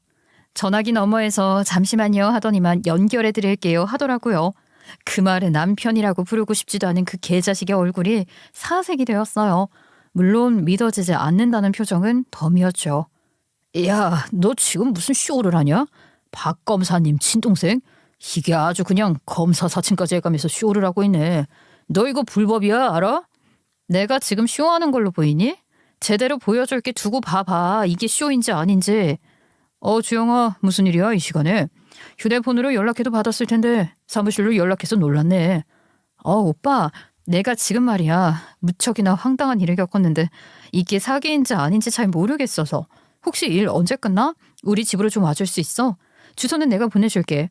전화기 너머에서 잠시만요 하더니만 연결해 드릴게요 하더라고요. 그 말에 남편이라고 부르고 싶지도 않은 그 개자식의 얼굴이 사색이 되었어요. 물론 믿어지지 않는다는 표정은 덤이었죠. 야, 너 지금 무슨 쇼를 하냐? 박 검사님 친동생? 이게 아주 그냥 검사 사칭까지 해가면서 쇼를 하고 있네. 너 이거 불법이야 알아? 내가 지금 쇼하는 걸로 보이니? 제대로 보여줄게 두고 봐봐. 이게 쇼인지 아닌지. 주영아 무슨 일이야 이 시간에? 휴대폰으로 연락해도 받았을 텐데 사무실로 연락해서 놀랐네. 오빠 내가 지금 말이야 무척이나 황당한 일을 겪었는데 이게 사기인지 아닌지 잘 모르겠어서 혹시 일 언제 끝나? 우리 집으로 좀 와줄 수 있어? 주소는 내가 보내줄게.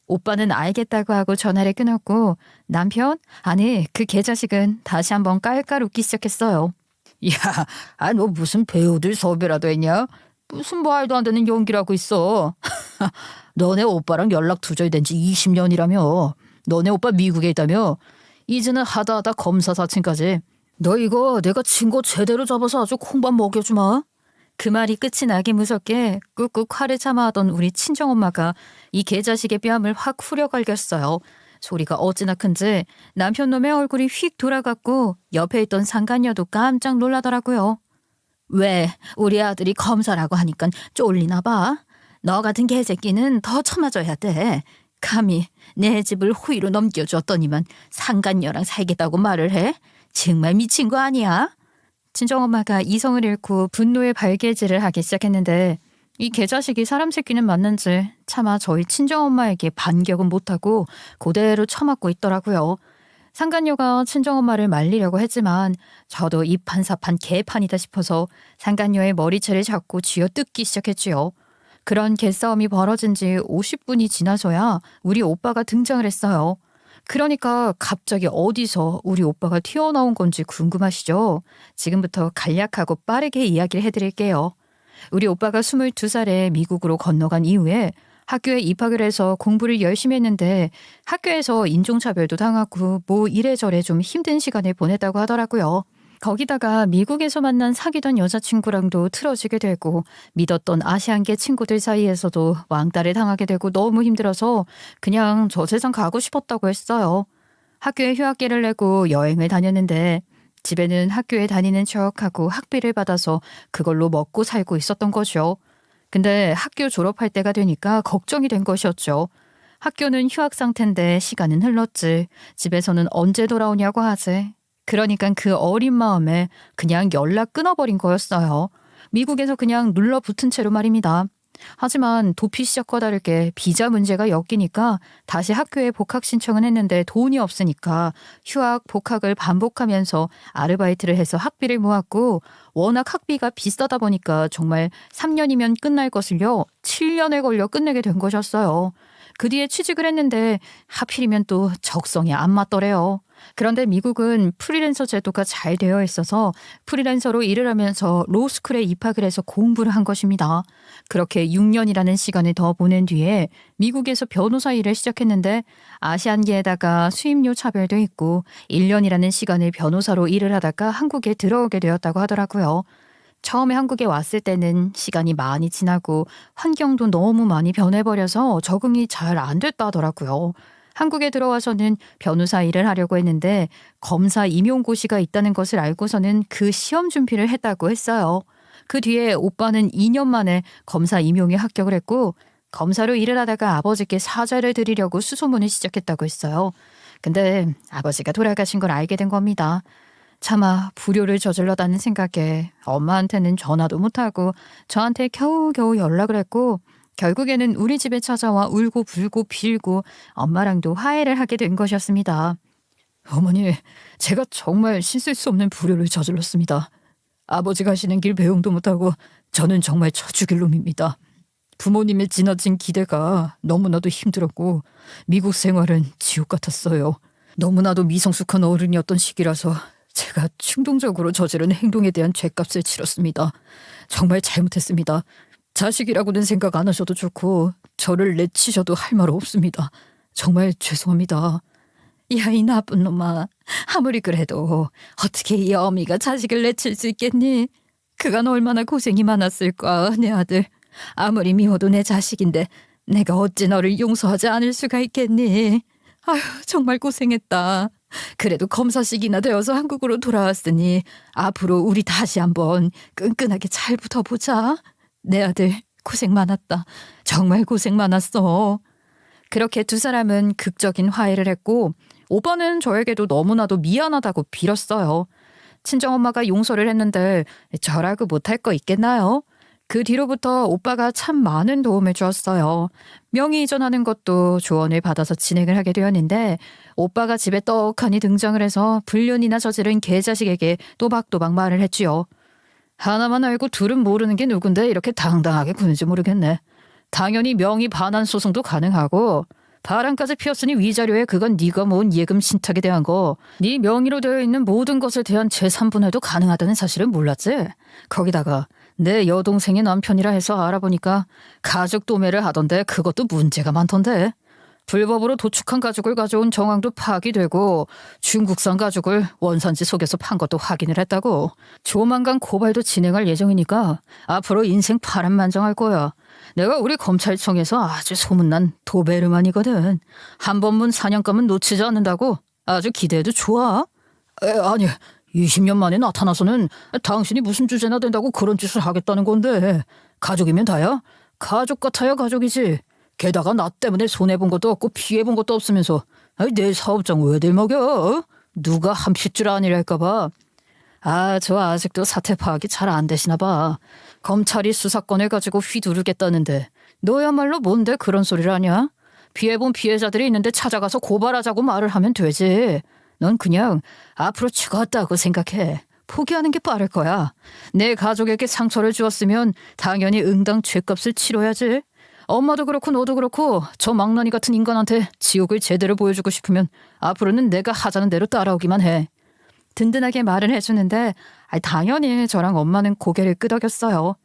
오빠는 알겠다고 하고 전화를 끊었고 남편? 아니 그 개자식은 다시 한번 깔깔 웃기 시작했어요. 야, 너 무슨 배우들 섭외라도 했냐? 무슨 말도 안 되는 연기라고 있어. 너네 오빠랑 연락 두절된 지 20년이라며. 너네 오빠 미국에 있다며. 이제는 하다 검사 사칭까지. 너 이거 내가 친 거 제대로 잡아서 아주 콩밥 먹여주마. 그 말이 끝이 나기 무섭게 꾹꾹 화를 참아하던 우리 친정엄마가 이 개자식의 뺨을 확 후려갈겼어요. 소리가 어찌나 큰지 남편놈의 얼굴이 휙 돌아갔고 옆에 있던 상간녀도 깜짝 놀라더라고요. 왜 우리 아들이 검사라고 하니까 쫄리나 봐. 너 같은 개새끼는 더 쳐맞아야 돼. 감히 내 집을 호의로 넘겨줬더니만 상간녀랑 살겠다고 말을 해? 정말 미친 거 아니야? 친정엄마가 이성을 잃고 분노의 발길질을 하기 시작했는데 이 개자식이 사람 새끼는 맞는지 차마 저희 친정엄마에게 반격은 못하고 그대로 처맞고 있더라고요. 상간녀가 친정엄마를 말리려고 했지만 저도 이판사판 개판이다 싶어서 상간녀의 머리채를 잡고 쥐어뜯기 시작했지요. 그런 개싸움이 벌어진 지 50분이 지나서야 우리 오빠가 등장을 했어요. 그러니까 갑자기 어디서 우리 오빠가 튀어나온 건지 궁금하시죠? 지금부터 간략하고 빠르게 이야기를 해드릴게요. 우리 오빠가 22살에 미국으로 건너간 이후에 학교에 입학을 해서 공부를 열심히 했는데 학교에서 인종차별도 당하고 뭐 이래저래 좀 힘든 시간을 보냈다고 하더라고요. 거기다가 미국에서 만난 사귀던 여자친구랑도 틀어지게 되고 믿었던 아시안계 친구들 사이에서도 왕따를 당하게 되고 너무 힘들어서 그냥 저 세상 가고 싶었다고 했어요. 학교에 휴학기를 내고 여행을 다녔는데 집에는 학교에 다니는 척하고 학비를 받아서 그걸로 먹고 살고 있었던 거죠. 근데 학교 졸업할 때가 되니까 걱정이 된 것이었죠. 학교는 휴학 상태인데 시간은 흘렀지. 집에서는 언제 돌아오냐고 하지. 그러니까 그 어린 마음에 그냥 연락 끊어버린 거였어요. 미국에서 그냥 눌러붙은 채로 말입니다. 하지만 도피 시작과 다르게 비자 문제가 엮이니까 다시 학교에 복학 신청은 했는데 돈이 없으니까 휴학, 복학을 반복하면서 아르바이트를 해서 학비를 모았고 워낙 학비가 비싸다 보니까 정말 3년이면 끝날 것을요 7년에 걸려 끝내게 된 것이었어요. 그 뒤에 취직을 했는데 하필이면 또 적성이 안 맞더래요. 그런데 미국은 프리랜서 제도가 잘 되어 있어서 프리랜서로 일을 하면서 로스쿨에 입학을 해서 공부를 한 것입니다. 그렇게 6년이라는 시간을 더 보낸 뒤에 미국에서 변호사 일을 시작했는데 아시안계에다가 수입료 차별도 있고 1년이라는 시간을 변호사로 일을 하다가 한국에 들어오게 되었다고 하더라고요. 처음에 한국에 왔을 때는 시간이 많이 지나고 환경도 너무 많이 변해버려서 적응이 잘 안 됐다 하더라고요. 한국에 들어와서는 변호사 일을 하려고 했는데 검사 임용고시가 있다는 것을 알고서는 그 시험 준비를 했다고 했어요. 그 뒤에 오빠는 2년 만에 검사 임용에 합격을 했고 검사로 일을 하다가 아버지께 사죄를 드리려고 수소문을 시작했다고 했어요. 근데 아버지가 돌아가신 걸 알게 된 겁니다. 차마 불효를 저질렀다는 생각에 엄마한테는 전화도 못하고 저한테 겨우겨우 연락을 했고 결국에는 우리 집에 찾아와 울고 불고 빌고 엄마랑도 화해를 하게 된 것이었습니다. 어머니, 제가 정말 씻을 수 없는 불효를 저질렀습니다. 아버지 가시는 길 배웅도 못하고 저는 정말 처죽일 놈입니다. 부모님의 지나친 기대가 너무나도 힘들었고 미국 생활은 지옥 같았어요. 너무나도 미성숙한 어른이었던 시기라서 제가 충동적으로 저지른 행동에 대한 죄값을 치렀습니다. 정말 잘못했습니다. 자식이라고는 생각 안 하셔도 좋고 저를 내치셔도 할 말 없습니다. 정말 죄송합니다. 야, 이 나쁜 놈아. 아무리 그래도 어떻게 이 어미가 자식을 내칠 수 있겠니? 그간 얼마나 고생이 많았을까, 내 아들. 아무리 미워도 내 자식인데 내가 어찌 너를 용서하지 않을 수가 있겠니? 아휴, 정말 고생했다. 그래도 검사식이나 되어서 한국으로 돌아왔으니 앞으로 우리 다시 한번 끈끈하게 잘 붙어보자. 내 아들 고생 많았다. 정말 고생 많았어. 그렇게 두 사람은 극적인 화해를 했고 오빠는 저에게도 너무나도 미안하다고 빌었어요. 친정엄마가 용서를 했는데 저라고 못할 거 있겠나요? 그 뒤로부터 오빠가 참 많은 도움을 주었어요. 명의 이전하는 것도 조언을 받아서 진행을 하게 되었는데 오빠가 집에 떡하니 등장을 해서 불륜이나 저지른 개자식에게 또박또박 말을 했지요. 하나만 알고 둘은 모르는 게 누군데 이렇게 당당하게 구는지 모르겠네. 당연히 명의 반환 소송도 가능하고 바람까지 피웠으니 위자료에 그건 네가 모은 예금 신탁에 대한 거, 네 명의로 되어 있는 모든 것에 대한 재산분할도 가능하다는 사실은 몰랐지? 거기다가 내 여동생의 남편이라 해서 알아보니까 가족 도매를 하던데 그것도 문제가 많던데. 불법으로 도축한 가죽을 가져온 정황도 파기되고 중국산 가죽을 원산지 속에서 판 것도 확인을 했다고. 조만간 고발도 진행할 예정이니까 앞으로 인생 파란만장할 거야. 내가 우리 검찰청에서 아주 소문난 도베르만이거든. 한 번 문 4년감은 놓치지 않는다고. 아주 기대해도 좋아. 아니 20년 만에 나타나서는 당신이 무슨 주제나 된다고 그런 짓을 하겠다는 건데. 가족이면 다야? 가족 같아야 가족이지. 게다가 나 때문에 손해본 것도 없고 피해본 것도 없으면서 내 사업장 왜들 먹여? 누가 함필 줄 아니랄까 봐. 저 아직도 사태 파악이 잘 안 되시나 봐. 검찰이 수사권을 가지고 휘두르겠다는데 너야말로 뭔데 그런 소리를 하냐? 피해본 피해자들이 있는데 찾아가서 고발하자고 말을 하면 되지. 넌 그냥 앞으로 죽었다고 생각해. 포기하는 게 빠를 거야. 내 가족에게 상처를 주었으면 당연히 응당 죄값을 치러야지. 엄마도 그렇고 너도 그렇고 저 망나니 같은 인간한테 지옥을 제대로 보여주고 싶으면 앞으로는 내가 하자는 대로 따라오기만 해. 든든하게 말을 해주는데 당연히 저랑 엄마는 고개를 끄덕였어요.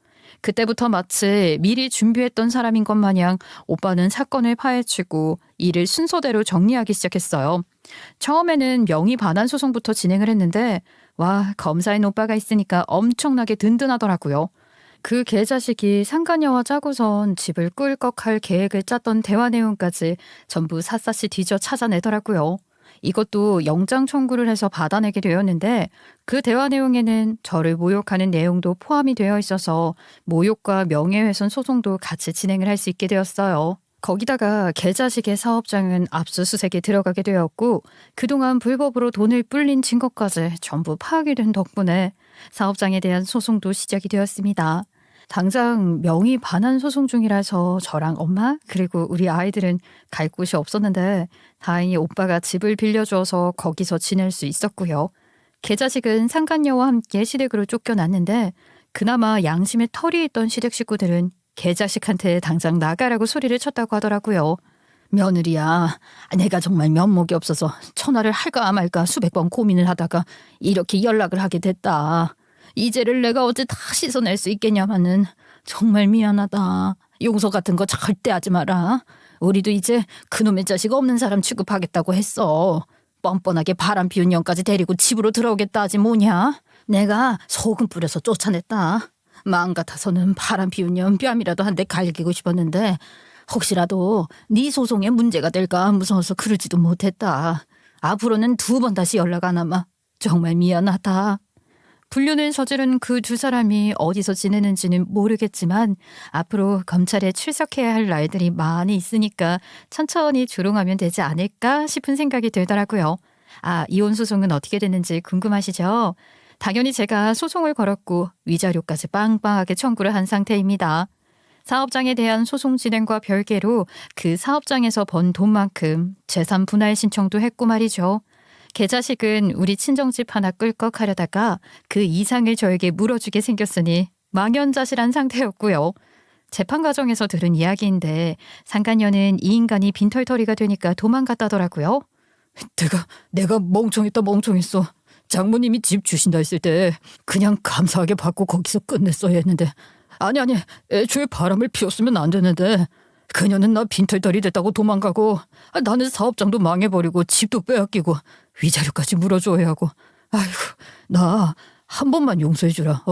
그때부터 마치 미리 준비했던 사람인 것 마냥 오빠는 사건을 파헤치고 일을 순서대로 정리하기 시작했어요. 처음에는 명의 반환 소송부터 진행을 했는데 검사인 오빠가 있으니까 엄청나게 든든하더라고요. 그 개자식이 상간녀와 짜고선 집을 꿀꺽할 계획을 짰던 대화 내용까지 전부 샅샅이 뒤져 찾아내더라고요. 이것도 영장 청구를 해서 받아내게 되었는데 그 대화 내용에는 저를 모욕하는 내용도 포함이 되어 있어서 모욕과 명예훼손 소송도 같이 진행을 할 수 있게 되었어요. 거기다가 개자식의 사업장은 압수수색에 들어가게 되었고 그동안 불법으로 돈을 불린 증거까지 전부 파악이 된 덕분에 사업장에 대한 소송도 시작이 되었습니다. 당장 명의 반환 소송 중이라서 저랑 엄마 그리고 우리 아이들은 갈 곳이 없었는데 다행히 오빠가 집을 빌려줘서 거기서 지낼 수 있었고요. 개자식은 상간녀와 함께 시댁으로 쫓겨났는데 그나마 양심의 털이 있던 시댁 식구들은 개자식한테 당장 나가라고 소리를 쳤다고 하더라고요. 며느리야, 내가 정말 면목이 없어서 전화를 할까 말까 수백 번 고민을 하다가 이렇게 연락을 하게 됐다. 이 죄를 내가 어째 다 씻어낼 수 있겠냐마는 정말 미안하다. 용서 같은 거 절대 하지 마라. 우리도 이제 그놈의 자식 없는 사람 취급하겠다고 했어. 뻔뻔하게 바람 피운 년까지 데리고 집으로 들어오겠다 하지 뭐냐. 내가 소금 뿌려서 쫓아냈다. 마음 같아서는 바람 피운 년 뺨이라도 한 대 갈기고 싶었는데 혹시라도 네 소송에 문제가 될까 무서워서 그러지도 못했다. 앞으로는 2번 다시 연락 안 하마. 정말 미안하다. 불륜을 저지른 그 2사람이 어디서 지내는지는 모르겠지만 앞으로 검찰에 출석해야 할 날들이 많이 있으니까 천천히 조롱하면 되지 않을까 싶은 생각이 들더라고요. 이혼 소송은 어떻게 됐는지 궁금하시죠? 당연히 제가 소송을 걸었고 위자료까지 빵빵하게 청구를 한 상태입니다. 사업장에 대한 소송 진행과 별개로 그 사업장에서 번 돈만큼 재산 분할 신청도 했고 말이죠. 개자식은 우리 친정집 하나 꿀꺽하려다가 그 이상을 저에게 물어주게 생겼으니 망연자실한 상태였고요. 재판 과정에서 들은 이야기인데 상간녀는 이 인간이 빈털터리가 되니까 도망갔다더라고요. 내가 멍청했다 멍청했어. 장모님이 집 주신다 했을 때 그냥 감사하게 받고 거기서 끝냈어야 했는데 아니 애초에 바람을 피웠으면 안 되는데 그녀는 나 빈털터리 됐다고 도망가고 나는 사업장도 망해버리고 집도 빼앗기고 위자료까지 물어줘야 하고 아이고 나 한 번만 용서해주라.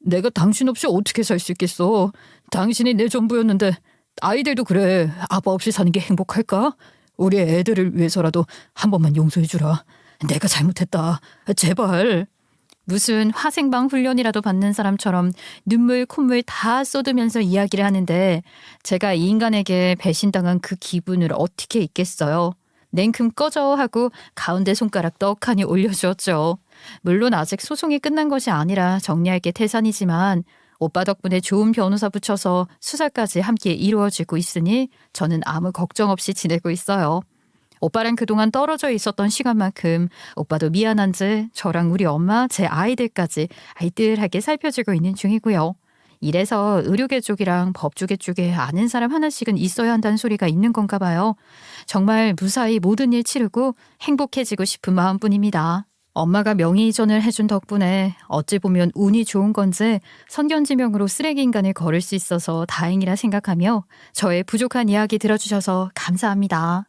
내가 당신 없이 어떻게 살 수 있겠어. 당신이 내 전부였는데 아이들도 그래. 아빠 없이 사는 게 행복할까? 우리 애들을 위해서라도 한 번만 용서해주라. 내가 잘못했다. 제발. 무슨 화생방 훈련이라도 받는 사람처럼 눈물 콧물 다 쏟으면서 이야기를 하는데 제가 이 인간에게 배신당한 그 기분을 어떻게 잊겠어요. 냉큼 꺼져 하고 가운데 손가락 떡하니 올려주었죠. 물론 아직 소송이 끝난 것이 아니라 정리할 게 태산이지만 오빠 덕분에 좋은 변호사 붙여서 수사까지 함께 이루어지고 있으니 저는 아무 걱정 없이 지내고 있어요. 오빠랑 그동안 떨어져 있었던 시간만큼 오빠도 미안한지 저랑 우리 엄마, 제 아이들까지 알뜰하게 살펴주고 있는 중이고요. 이래서 의료계 쪽이랑 법조계 쪽에 아는 사람 하나씩은 있어야 한다는 소리가 있는 건가 봐요. 정말 무사히 모든 일 치르고 행복해지고 싶은 마음뿐입니다. 엄마가 명의 이전을 해준 덕분에 어찌 보면 운이 좋은 건지 선견지명으로 쓰레기 인간을 걸을 수 있어서 다행이라 생각하며 저의 부족한 이야기 들어주셔서 감사합니다.